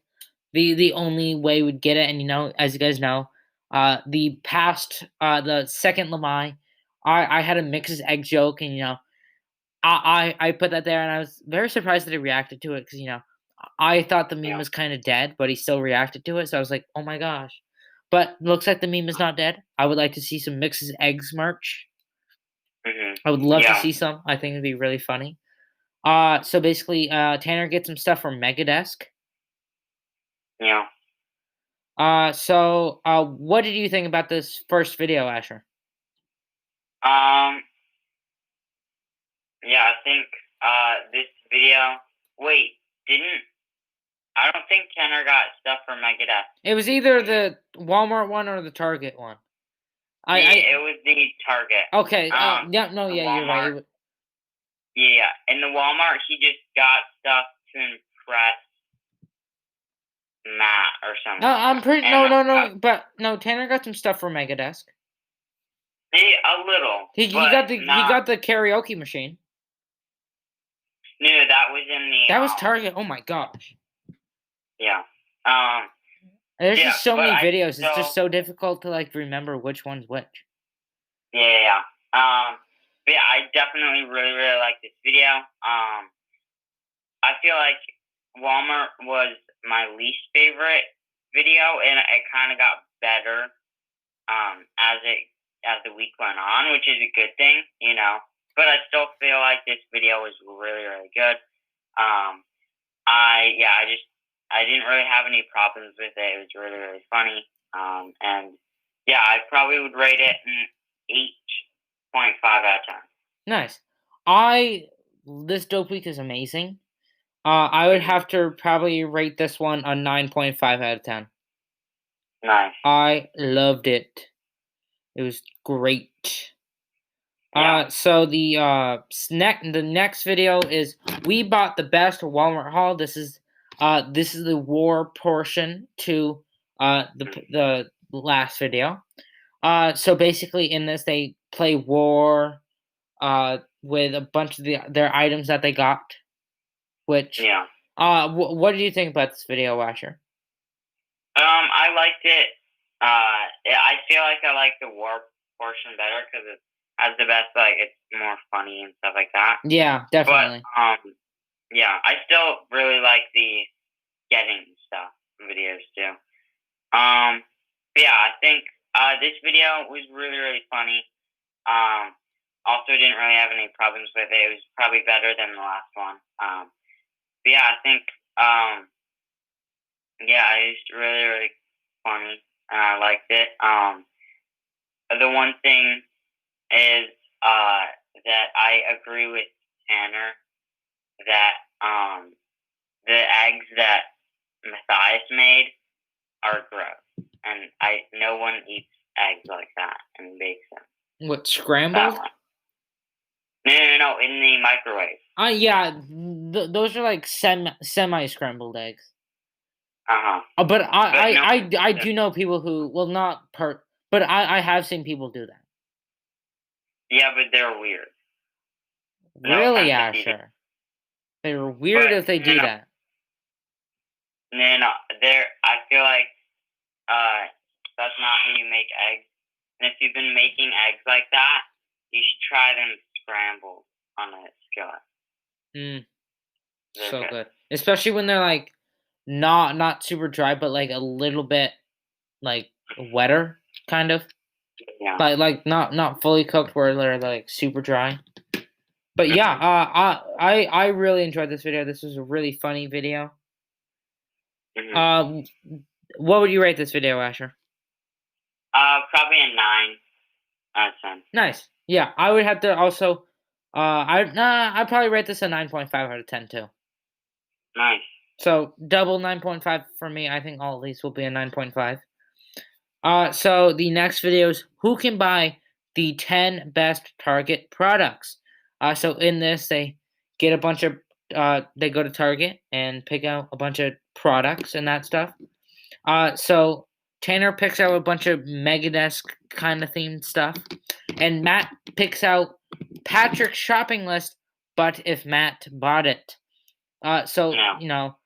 the only way we'd get it, and as you guys know, the second Lamai, I had a mixes egg joke, and I put that there, and I was very surprised that he reacted to it because I thought the meme was kind of dead, but he still reacted to it, so I was like, oh my gosh. But looks like the meme is not dead. I would like to see some mixes eggs merch. I would love to see some. I think it'd be really funny. So basically, Tanner gets some stuff from Megadesk. Yeah. So what did you think about this first video, Asher? Yeah, I think this video. Wait, I don't think Tanner got stuff from Megadesk. It was either the Walmart one or the Target one. It was the Target. Okay. You're right. Yeah, in the Walmart, he just got stuff to impress Matt or something. I'm pretty And but no, Tanner got some stuff for Megadesk. a little, He but not. got the karaoke machine. No, that was in the. That was Target. Oh my gosh. Yeah. Um. There's Yeah, just so but many I videos. It's just still. so difficult to like remember which one's which. Yeah. But yeah, I definitely really like this video. I feel like Walmart was my least favorite video, and it kind of got better as the week went on, which is a good thing, you know. But I still feel like this video was really good. I didn't really have any problems with it. It was really funny. And yeah, I probably would rate it an 8.5 out of 10. Nice. This dope week is amazing. I would Mm-hmm. have to probably rate this one a 9.5 out of 10. Nice. I loved it. It was great. Yeah. So the next video is we bought the best Walmart haul. This is the war portion to the last video. So basically in this they play war with a bunch of their items that they got. Which Yeah. what did you think about this video, Asher? I liked it. I feel like I like the war portion better because it has the best, like, it's more funny and stuff like that. Yeah, definitely. But, yeah, I still really like the getting stuff videos too. But yeah, I think this video was really funny. Also didn't really have any problems with it. It was probably better than the last one. But yeah, I think yeah, it was really funny, and I liked it. The one thing is that I agree with Tanner that the eggs that Matthias made are gross, and no one eats eggs like that and bakes them. What, scrambled? That one. No, in the microwave. Yeah, those are like semi scrambled eggs. But I do know people who, well, not but I have seen people do that. Yeah, but they're weird. Really, No, Asher? They're weird if they do that. No, I feel like that's not how you make eggs. And if you've been making eggs like that, you should try them scrambled on a skillet. So good, especially when they're like not super dry, but like a little bit like wetter, kind of. Yeah. Like not fully cooked, where they're like super dry. But yeah, I really enjoyed this video. This was a really funny video. What would you rate this video, Asher? Probably a 9 out of 10. Nice. Yeah, I would have to also. I'd probably rate this a 9.5 out of 10 too. Nice. So double 9.5 for me. I think all of these will be a 9.5. So the next video is who can buy the 10 best Target products. So in this, they get a bunch of. They go to Target and pick out a bunch of products and that stuff. So Tanner picks out a bunch of Megadesk kind of themed stuff, and Matt picks out Patrick's shopping list. But if Matt bought it, you know,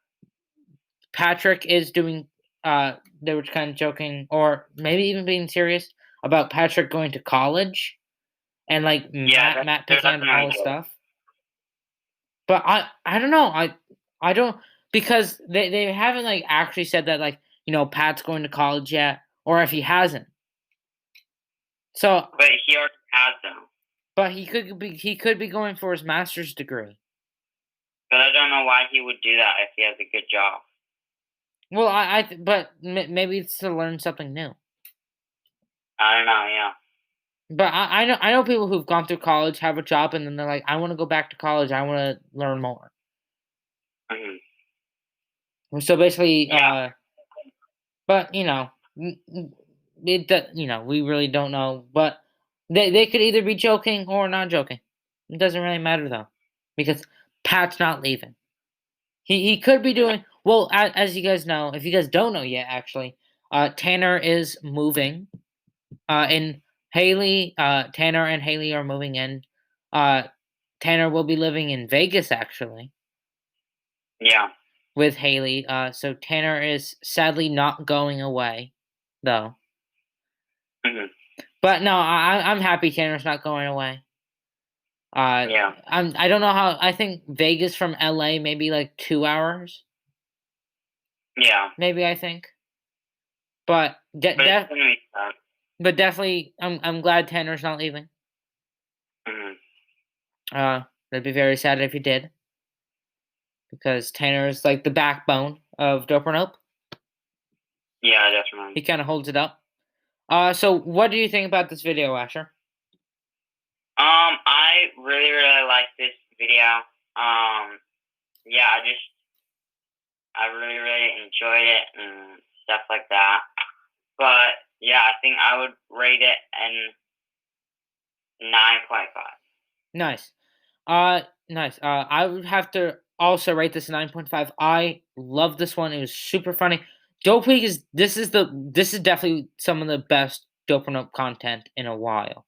Patrick is doing. They were kind of joking, or maybe even being serious about Patrick going to college, and like Matt picking out all his stuff. But I don't know. I don't, because they haven't like actually said that, like, you know, Pat's going to college yet, or if he hasn't. So, but he already has them. But he could be going for his master's degree. But I don't know why he would do that if he has a good job. Well, but maybe it's to learn something new. I don't know. Yeah. But I know people who've gone through college, have a job, and then they're like, I want to go back to college. I want to learn more. So basically, yeah. But you know, we really don't know. But they could either be joking or not joking. It doesn't really matter though. because Pat's not leaving. He could be doing well, as you guys know. If you guys don't know yet, actually, Tanner is moving. And Tanner and Haley are moving in. Tanner will be living in Vegas actually Yeah. with Haley. So Tanner is sadly not going away, though. Hmm. But no, I'm happy Tanner's not going away. Yeah. I don't know how. I think Vegas from LA maybe like 2 hours. Yeah. Maybe I think. But But it's gonna be tough. definitely, I'm glad Tanner's not leaving. Hmm. That'd be very sad if he did, because Tanner is like the backbone of Dope or Nope. Yeah, definitely. He kind of holds it up. So what do you think about this video, Asher? I really, really like this video. Yeah, I really, really enjoyed it and stuff like that. But yeah, I think I would rate it an 9.5. Nice. Nice. I would have to also rate this 9.5. I love this one. It was super funny. Dope Week this is definitely some of the best Dope or Nope content in a while.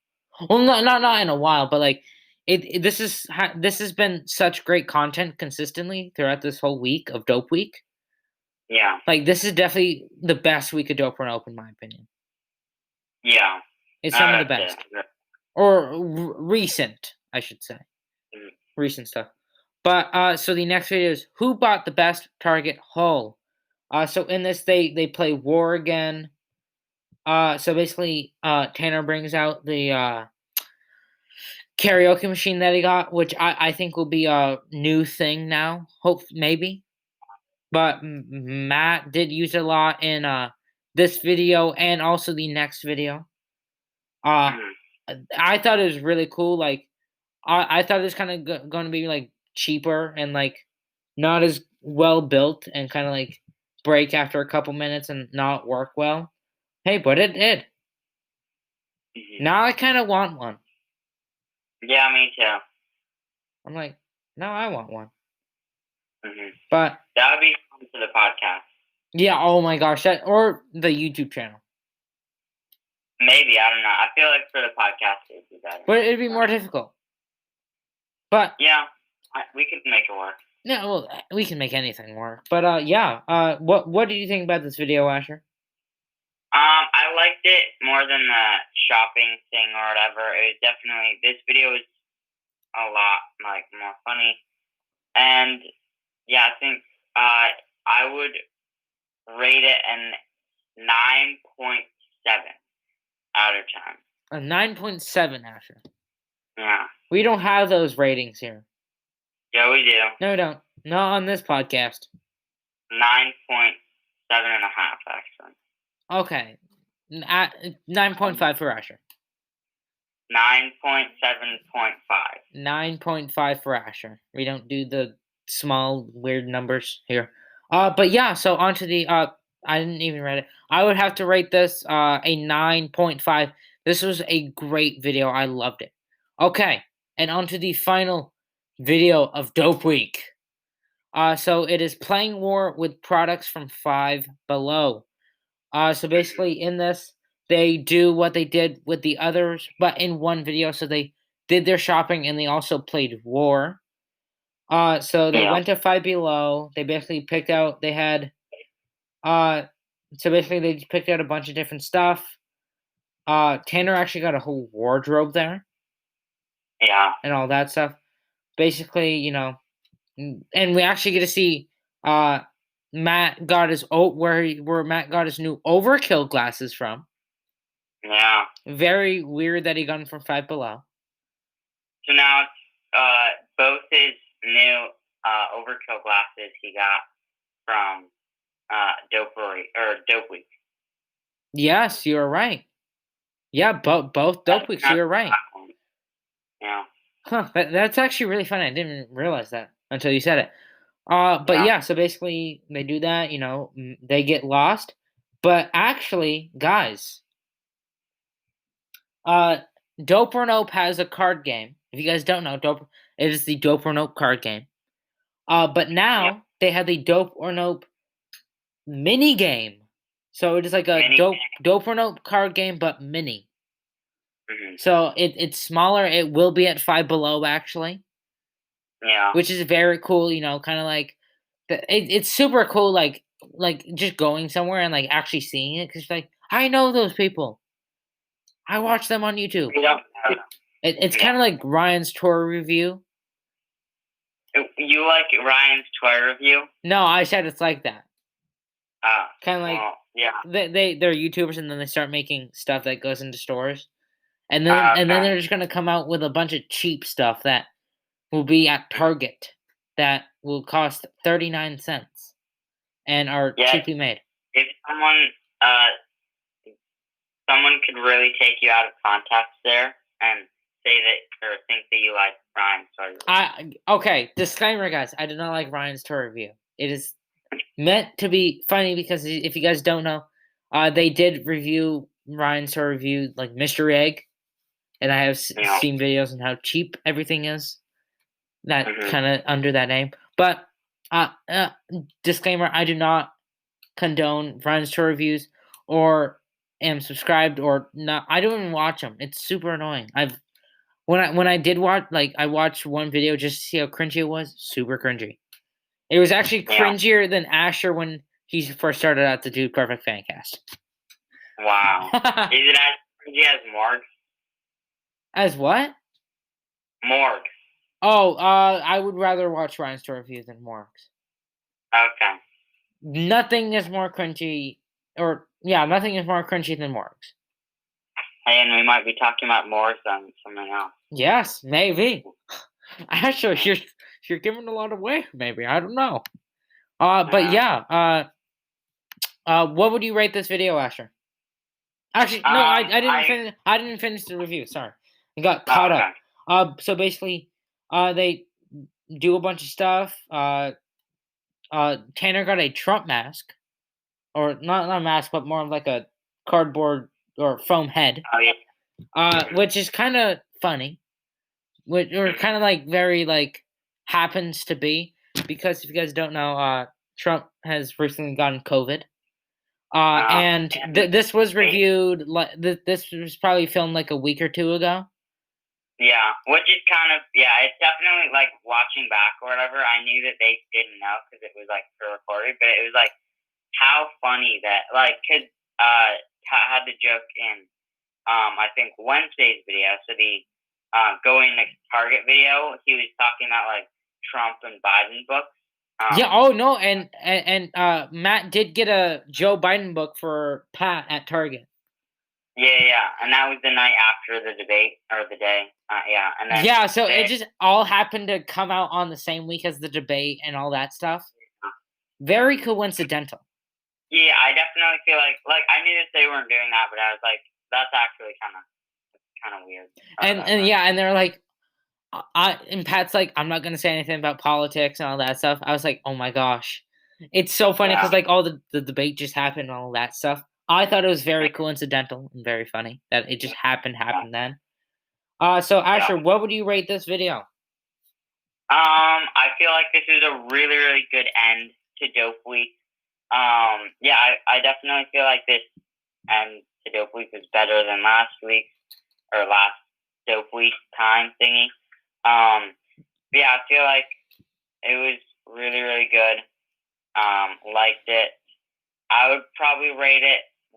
Well, not in a while, but like this has been such great content consistently throughout this whole week of Dope Week. Yeah. Like this is definitely the best week of Dope or Nope in my opinion. Yeah. It's No, some of the that's best, it. or recent, I should say, Mm. recent stuff. But so the next video is who bought the best Target haul. So in this they play War again. So basically, Tanner brings out the karaoke machine that he got, which I think will be a new thing now. Hope maybe, but Matt did use it a lot in this video and also the next video. Uh, Mhm. I thought it was really cool. Like I thought it was kind of going to be like cheaper and like not as well built and kind of like break after a couple minutes and not work well. Hey, but it did. Mhm. Now I kind of want one. Yeah, me too. I'm like, now I want one. Mhm. But That would be fun for the podcast. yeah, oh my gosh, that or the YouTube channel. Maybe, I don't know. I feel like for the podcast it would be better. But it'd be more difficult. But Yeah, we could make it work. no, well, we can make anything work. But yeah. What did you think about this video, Asher? I liked it more than the shopping thing or whatever. It was definitely, this video was a lot like more funny, and yeah, I think I would rate it an 9.7 out of 10. A 9.7, Asher. Yeah, We don't have those ratings here. yeah, we do. No, we don't. Not on this podcast. 9.7.5 actually. Okay. 9.5 for Asher. 9.7.5. 9.5 for Asher. We don't do the small weird numbers here. But yeah, so on to the I didn't even read it. I would have to rate this a 9.5. This was a great video. I loved it. Okay, and on to the final video of Dope Week. So it is playing war with products from Five Below. So basically, in this, they do what they did with the others, but in one video. So they did their shopping and they also played War. So they Yeah. went to Five Below. They basically picked out. They had. So basically, they just picked out a bunch of different stuff. Tanner actually got a whole wardrobe there Yeah. and all that stuff. Basically, and we actually get to see Matt got his where Matt got his new overkill glasses from. Yeah. Very weird that he got them from Five Below. So now both his new overkill glasses he got from Dope Week. Yes, you're right. Yeah, both Dope Weeks. You're right. Yeah. Huh? That's actually really funny. I didn't realize that until you said it. But Yeah. yeah. So basically, they do that. They get lost. But actually, guys, Dope or Nope has a card game. If you guys don't know, it is the Dope or Nope card game. But now they have the Dope or Nope mini game. So it is like a dope or Nope card game, but mini. Mm-hmm. So it's smaller. It will be at Five Below actually. Yeah. Which is very cool. Kind of like it's super cool. Like just going somewhere and like actually seeing it because like I know those people. I watch them on YouTube. Yeah. It's kind of like Ryan's tour review. You like Ryan's toy review? No, I said it's like that. Kind of like yeah. They're YouTubers and then they start making stuff that goes into stores, and then they're just gonna come out with a bunch of cheap stuff that will be at Target that will cost 39 cents and are cheaply made. If someone could really take you out of context there and say that or think that you like Ryan's toy review. Okay, disclaimer, guys. I do not like Ryan's toy review. It is meant to be funny because if you guys don't know, they did review Ryan's toy review like Mystery Egg, and I have seen videos on how cheap everything is. That kind of under that name, but disclaimer: I do not condone Ryan's toy reviews or am subscribed or not. I don't even watch them. It's super annoying. When I did watch, like, I watched one video just to see how cringy it was. Super cringy. It was actually cringier than Asher when he first started out to do Perfect Fancast. Wow. Is it as cringy as Morg? As what? Morg. Oh, I would rather watch Ryan's toy reviews than Morg's. Okay. Nothing is more cringy, nothing is more cringy than Morg's. And we might be talking about Morg's than something else. Yes, maybe. Actually, you're giving a lot away. Maybe, I don't know. But yeah. What would you rate this video, Asher? Actually, no, I didn't finish. I didn't finish the review. Sorry, I got caught up. So basically, they do a bunch of stuff. Tanner got a Trump mask, or not a mask, but more of like a cardboard or foam head. Oh yeah. Which is kind of funny, or kind of like very like happens to be because if you guys don't know, Trump has recently gotten COVID. And this was reviewed. This was probably filmed like a week or two ago. Yeah, which is kind of it's definitely like watching back or whatever. I knew that they didn't know because it was like pre-recorded, but it was like how funny that because had the joke in I think Wednesday's video. So the going to Target video, he was talking about like Trump and Biden books. And Matt did get a Joe Biden book for Pat at Target. Yeah, and that was the night after the debate, or the day, and then so it just all happened to come out on the same week as the debate and all that stuff. Very coincidental. Yeah, I definitely feel like I knew that they weren't doing that, but I was like, that's actually kind of weird. And they're like, and Pat's like, I'm not gonna say anything about politics and all that stuff. I was like, oh my gosh, it's so funny because like all the debate just happened and all that stuff. I thought it was very coincidental and very funny that it just happened then. So Asher, what would you rate this video? I feel like this is a really, really good end to Dope Week. I definitely feel like this end to Dope Week was better than last Dope Week time thingy. I feel like it was really, really good. Liked it. I would probably rate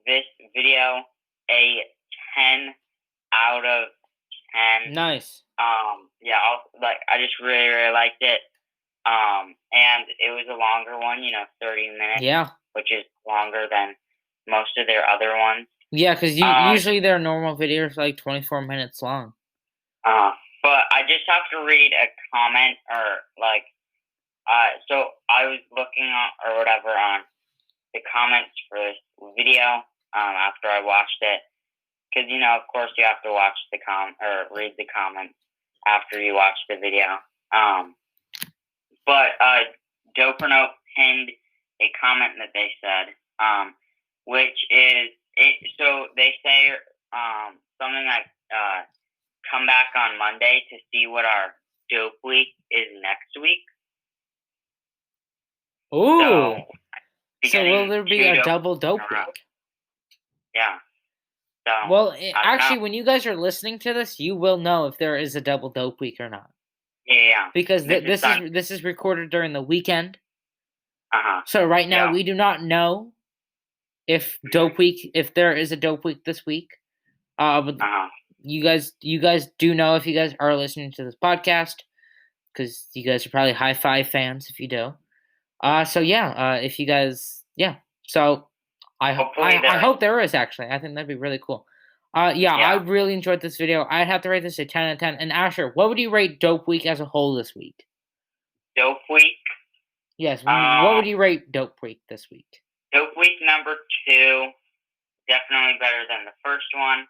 this video a 10 out of 10. Nice. I just really, really liked it. And it was a longer one, 30 minutes. Yeah. Which is longer than most of their other ones. Yeah, because usually their normal videos are like 24 minutes long. But I just have to read a comment so I was looking on the comments for this video after I watched it, because of course you have to watch read the comments after you watch the video. But Dope or Nope pinned a comment that they said, which is it. So they say something like come back on Monday to see what our dope week is next week. Ooh. So So will there be a double dope week? Yeah. So, well, actually, when you guys are listening to this, you will know if there is a double dope week or not. Yeah. Because this is recorded during the weekend. Uh-huh. So right now we do not know if if there is a dope week this week. But you guys do know if you guys are listening to this podcast, because you guys are probably Hi5 fans if you do. So yeah, if you guys, yeah. So I hope there is, actually. I think that'd be really cool. Yeah, I really enjoyed this video. I'd have to rate this a 10 out of 10. And Asher, what would you rate Dope Week as a whole this week? Dope Week? Yes, what would you rate Dope Week this week? Dope Week number 2, definitely better than the first one.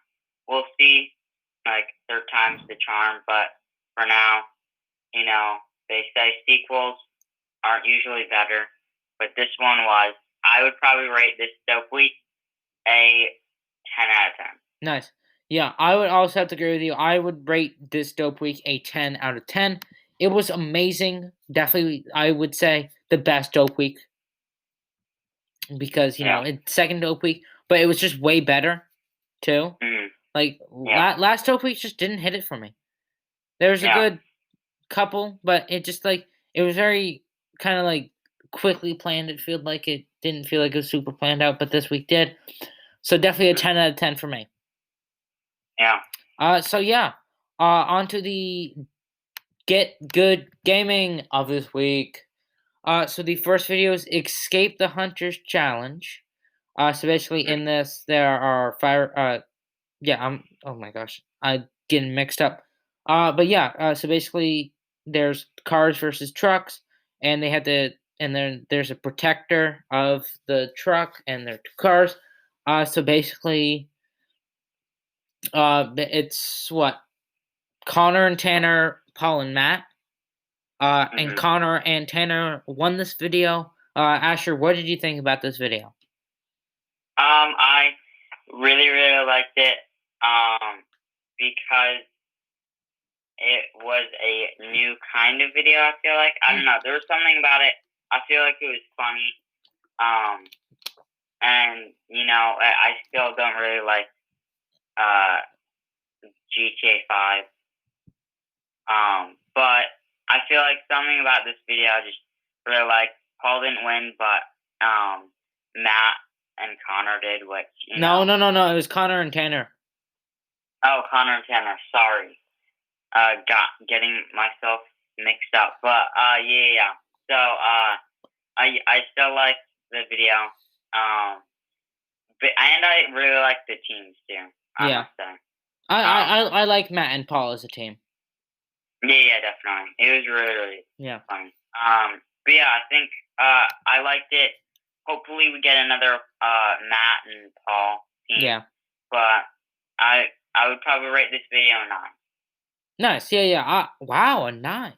We'll see, like, third time's the charm, but for now, they say sequels aren't usually better, but this one was. I would probably rate this Dope Week a 10 out of 10. Nice. Yeah, I would also have to agree with you. I would rate this Dope Week a 10 out of 10. It was amazing. Definitely, I would say the best Dope Week. Because, it's second Dope Week, but it was just way better, too. Mm-hmm. Like, last Dope Week just didn't hit it for me. There was a good couple, but it just, like, it was very kind of, like, quickly planned. It didn't feel like it was super planned out, but this week did. So definitely a 10 out of 10 for me. Yeah. So yeah, on to the Get Good Gaming of this week. So the first video is Escape the Hunters Challenge. So basically in this, there are oh my gosh, I'm getting mixed up. But yeah, so basically there's cars versus trucks, and and then there's a protector of the truck, and there are 2 cars. So basically, it's what? Connor and Tanner, Paul and Matt. And Connor and Tanner won this video. Asher, what did you think about this video? I really, really liked it. Because it was a new kind of video, I feel like. I don't know. There was something about it. I feel like it was funny. And, I still don't really like GTA 5. But I feel like something about this video I just really liked. Paul didn't win, but Matt and Connor did, which, No. It was Connor and Tanner. Oh, Connor and Tanner. Sorry. Getting myself mixed up. But, yeah. So, I still like the video. And I really like the teams, too. I must say. I like Matt and Paul as a team. Yeah, definitely. It was really, really funny. But yeah, I think I liked it. Hopefully we get another Matt and Paul team. Yeah. But I would probably rate this video a 9. Nice. Yeah. Wow, a 9.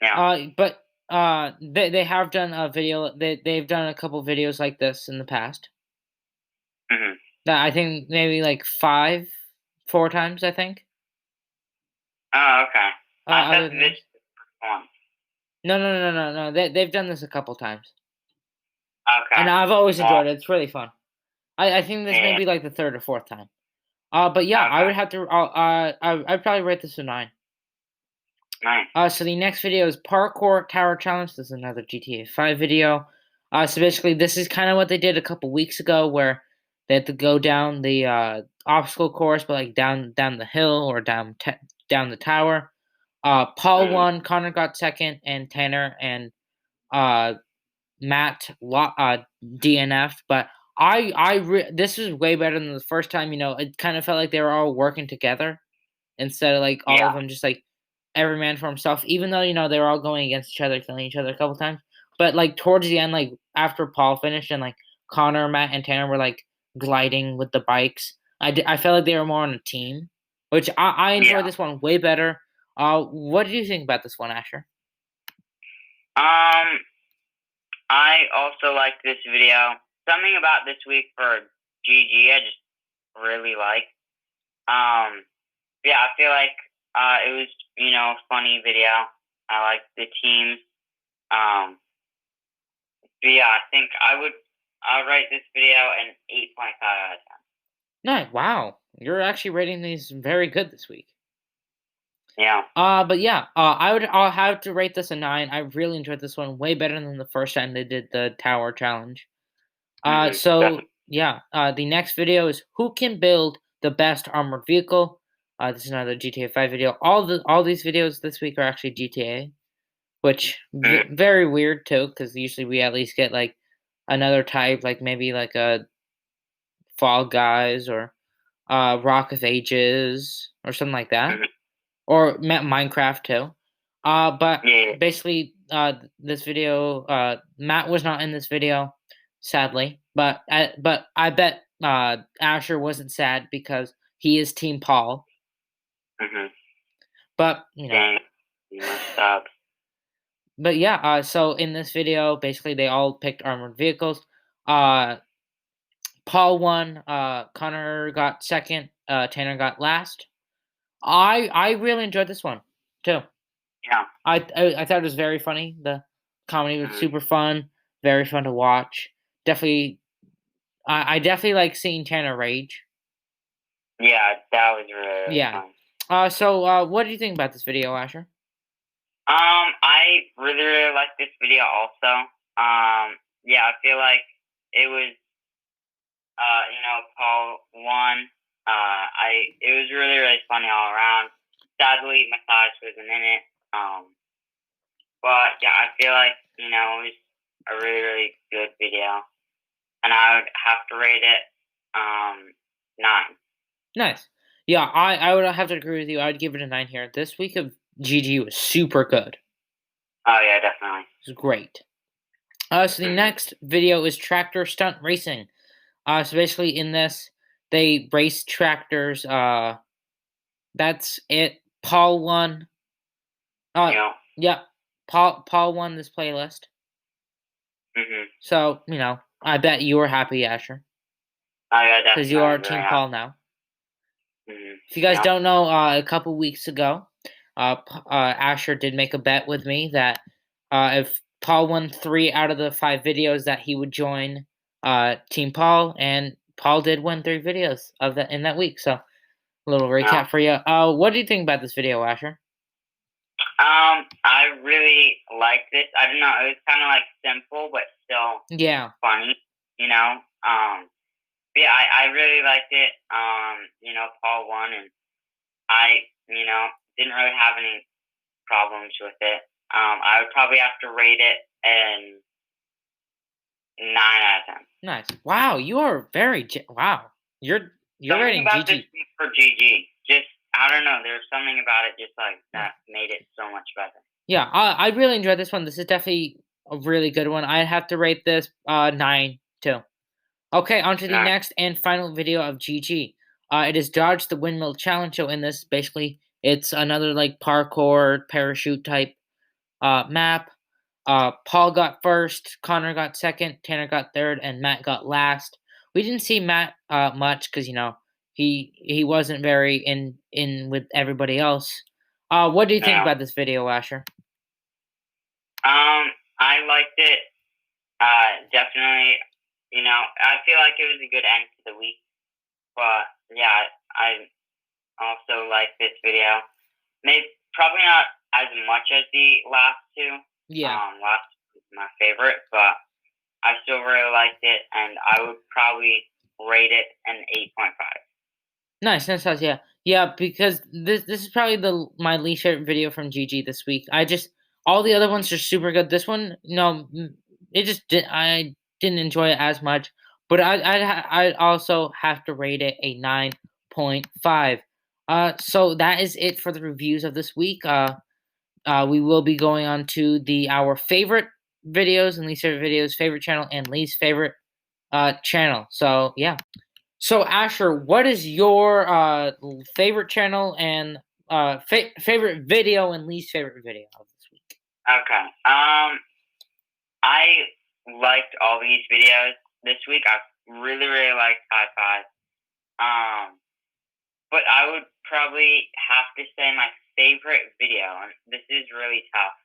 Yeah. But they have done a video. They've done a couple videos like this in the past. Mhm. That I think maybe like 4 times. I think. Oh, okay. I thought this one. No. They've done this a couple times. Okay. And I've always enjoyed it. It's really fun. I think this may be like the 3rd or 4th time. But yeah, I would have to. I'd probably rate this a 9. Nice. So the next video is Parkour Tower Challenge. This is another GTA 5 video. So basically, this is kind of what they did a couple weeks ago, where they had to go down the obstacle course, but like down the hill or down the tower. Paul won, Connor got second, and Tanner and Matt DNF'd. But this was way better than the first time. It kind of felt like they were all working together instead of like all of them just like every man for himself. Even though they were all going against each other, killing each other a couple times. But like towards the end, like after Paul finished and like Connor, Matt, and Tanner were like gliding with the bikes, I felt like they were more on a team, which I enjoyed this one way better. What did you think about this one, Asher? I also liked this video. Something about this week for GG I just really like. Yeah, I feel like it was, a funny video. I liked the teams. But yeah, I think I'll rate this video an 8.5 out of 10. Nice. Wow, you're actually rating these very good this week. Yeah. But yeah, I'll have to rate this a 9. I really enjoyed this one, way better than the first time they did the tower challenge. So yeah, the next video is who can build the best armored vehicle. This is another GTA 5 video. All these videos this week are actually GTA, which very weird too, because usually we at least get like another type, like maybe like a Fall Guys or Rock of Ages or something like that, or Minecraft too. But Yeah. basically, this video, Matt was not in this video, sadly. But I bet Asher wasn't sad because he is Team Paul. But Dang, you messed up. But yeah, so in this video, basically they all picked armored vehicles. Uh, Paul won. Connor got second. Tanner got last. I really enjoyed this one too. Yeah. I thought it was very funny. The comedy was super fun, very fun to watch. Definitely, I definitely like seeing Tanner rage. Yeah, that was really Yeah. fun. So what do you think about this video, Asher? I really liked this video also. Yeah, I feel like it was, Paul won. It was really, really funny all around. Sadly, Matthias wasn't in it. But yeah, I feel like, it was a really, really good video. And I would have to rate it, 9. Nice. Yeah, I would have to agree with you. I'd give it a 9 here. This week of GG was super good. Oh yeah, definitely. It was great. So the next video is tractor stunt racing. So basically in this, they race tractors. That's it. Paul won. Yeah. Paul won this playlist. So I bet you were happy, Asher. Oh yeah, definitely. Because you are Team Paul now. If you guys don't know, a couple weeks ago, Asher did make a bet with me that if Paul won 3 out of the 5 videos, that he would join Team Paul, and Paul did win 3 videos of that in that week. So, a little recap for you. What do you think about this video, Asher? I really liked this. I don't know, it was kind of like simple, but still funny. Yeah, I really liked it. Paul won, and I, didn't really have any problems with it. I would probably have to rate it an 9 out of 10. Nice. Wow, you are very wow. You're rating about GG. this week for GG. Just I don't know. There's something about it just like that made it so much better. Yeah, I really enjoyed this one. This is definitely a really good one. I have to rate this 9 too. Okay, on to the next and final video of GG. It is Dodge the Windmill Challenge. So in this, basically, it's another like parkour parachute type map. Paul got first, Connor got second, Tanner got third, and Matt got last. We didn't see Matt much because he wasn't very in with everybody else. What do you think about this video, Asher? I liked it. Definitely. I feel like it was a good end to the week. But yeah, I also like this video. Maybe probably not as much as the last two. Yeah. Last was my favorite, but I still really liked it, and I would probably rate it an 8.5. Nice, yeah, because this is probably my least favorite video from GG this week. All the other ones are super good. This one, I didn't enjoy it as much, but I also have to rate it a 9.5. So that is it for the reviews of this week. We will be going on to our favorite videos and least favorite videos, favorite channel and least favorite channel. So yeah. So Asher, what is your favorite channel and favorite video and least favorite video of this week? Okay. I liked all these videos this week. I really, really liked Hi5. But I would probably have to say my favorite video, and this is really tough,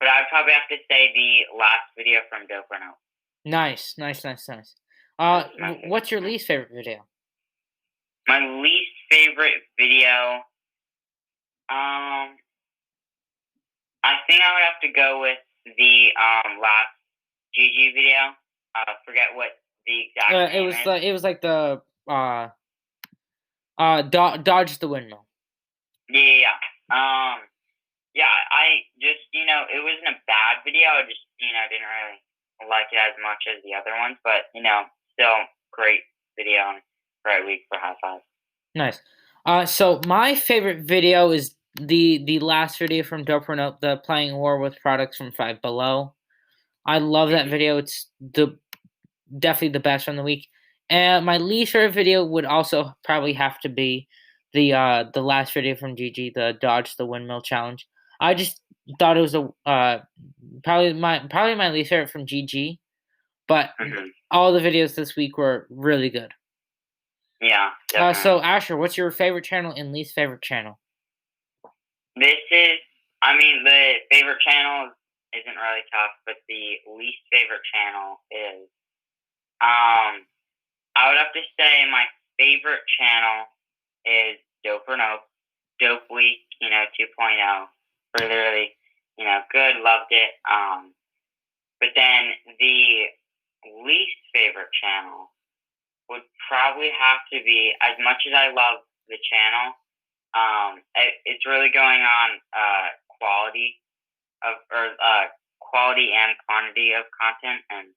but I'd probably have to say the last video from Dope or No. Nice. That's my favorite. What's your least favorite video? My least favorite video, I think I would have to go with the last GG video. Forget what the exact name is. It was like the dodge the windmill. Yeah. Yeah, I just, it wasn't a bad video. I just, didn't really like it as much as the other ones. But, still great video and great week for Hi5. Nice. So my favorite video is the last video from Dope or Nope, the playing war with products from Five Below. I love that video. It's definitely the best from the week. And my least favorite video would also probably have to be the last video from GG, the Dodge the Windmill Challenge. I just thought it was probably my least favorite from GG, but all the videos this week were really good. Yeah. So Asher, what's your favorite channel and least favorite channel? The favorite channel isn't really tough, but the least favorite channel is, I would have to say my favorite channel is Dope or Nope, Dope Week, 2.0. Really, good, loved it. But then the least favorite channel would probably have to be, as much as I love the channel, it's really going on quality and quantity of content, and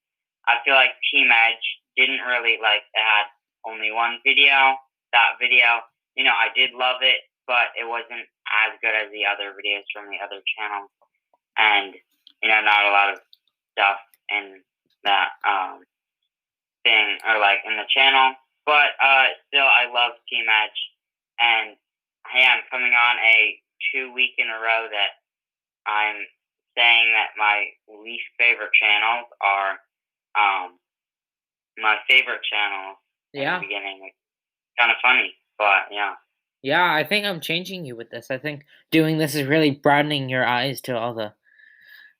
I feel like Team Edge didn't really they had only one video. That video, I did love it, but it wasn't as good as the other videos from the other channels, and not a lot of stuff in that thing or in the channel. But still, I love Team Edge, and I'm coming on a 2 week in a row that I'm saying that my least favorite channels are my favorite channels. Yeah. In the beginning, it's kind of funny, but yeah. Yeah, I think I'm changing you with this. I think doing this is really broadening your eyes to all the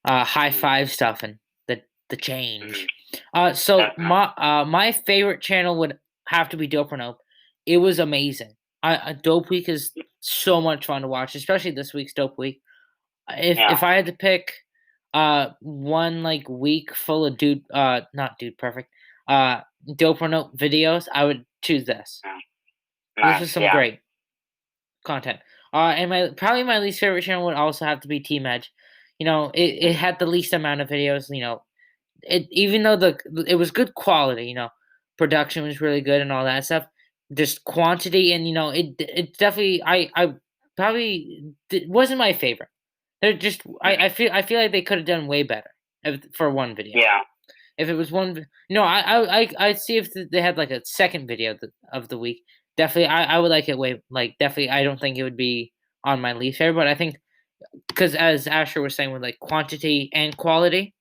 Hi5 stuff and the change. So my favorite channel would have to be Dope or Nope. It was amazing. Dope Week is so much fun to watch, especially this week's Dope Week. If I had to pick one week full of not Dude Perfect, Dope or Nope videos, I would choose this. This was some great content. And my least favorite channel would also have to be Team Edge. It had the least amount of videos. Even though it was good quality. Production was really good and all that stuff. Just quantity and it definitely I probably wasn't my favorite. They're just I feel like they could have done way better for one video. Yeah. If it was one, I'd see if they had a second video of the week. Definitely, I would like it way definitely. I don't think it would be on my least favorite, but I think because as Asher was saying with quantity and quality,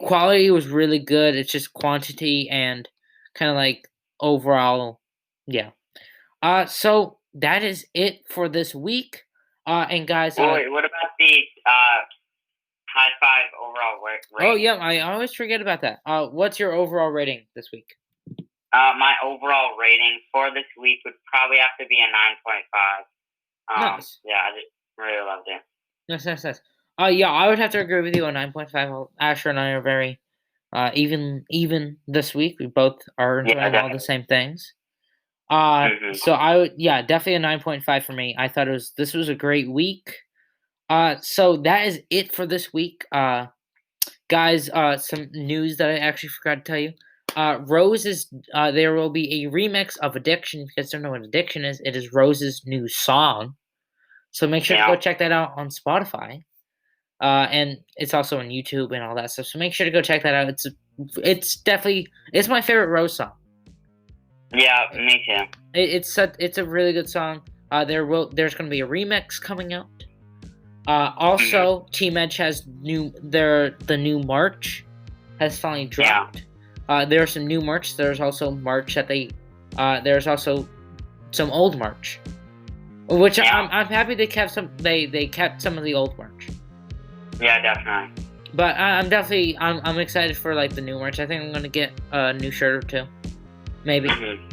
quality was really good. It's just quantity and kind of overall, yeah. So that is it for this week. And guys, wait, what about the Hi5 overall rating? Oh yeah, I always forget about that. What's your overall rating this week? My overall rating for this week would probably have to be a 9.5. Nice. Yeah, I just really loved it. Nice. Yeah, I would have to agree with you on 9.5. Asher and I are very even this week. We both are enjoying all the same things. So I would, definitely a 9.5 for me. I thought this was a great week. So that is it for this week. Guys, some news that I actually forgot to tell you. Rose is there will be a remix of Addiction. If you guys don't know what Addiction is, it is Rose's new song. So make sure to go check that out on Spotify. And it's also on YouTube and all that stuff. So make sure to go check that out. It's my favorite Rose song. Yeah, me too. It's a really good song. There's going to be a remix coming out. Also, Team Edge has the new merch has finally dropped. There are some new merch. There's also merch that there's also some old merch, which Yeah. I'm happy they kept some. They kept some of the old merch. Yeah, definitely. But I'm excited for like the new merch. I think I'm gonna get a new shirt or two, maybe. Mm-hmm.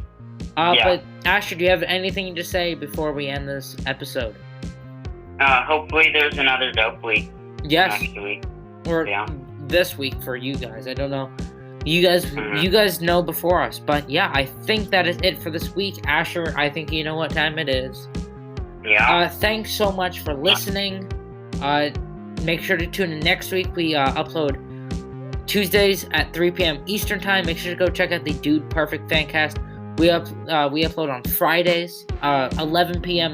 But Asher, do you have anything to say before we end this episode? Hopefully there's another dope week Yes, next week. or this week for you guys. I don't know. You guys know before us, but yeah, I think that is it for this week. Asher, I think you know what time it is. Yeah. Thanks so much for listening. Make sure to tune in next week. We upload Tuesdays at 3 p.m. Eastern Time. Make sure to go check out the Dude Perfect Fancast. We upload on Fridays, 11 p.m.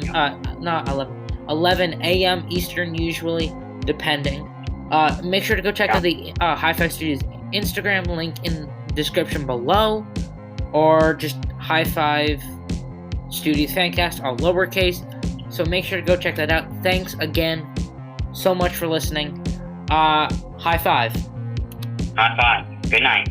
11 a.m. Eastern usually, depending. Make sure to go check out the Hi5 Studios Instagram, link in the description below, or just Hi5 Studios Fancast, all lowercase. So make sure to go check that out. Thanks again so much for listening. High five. High five. Good night.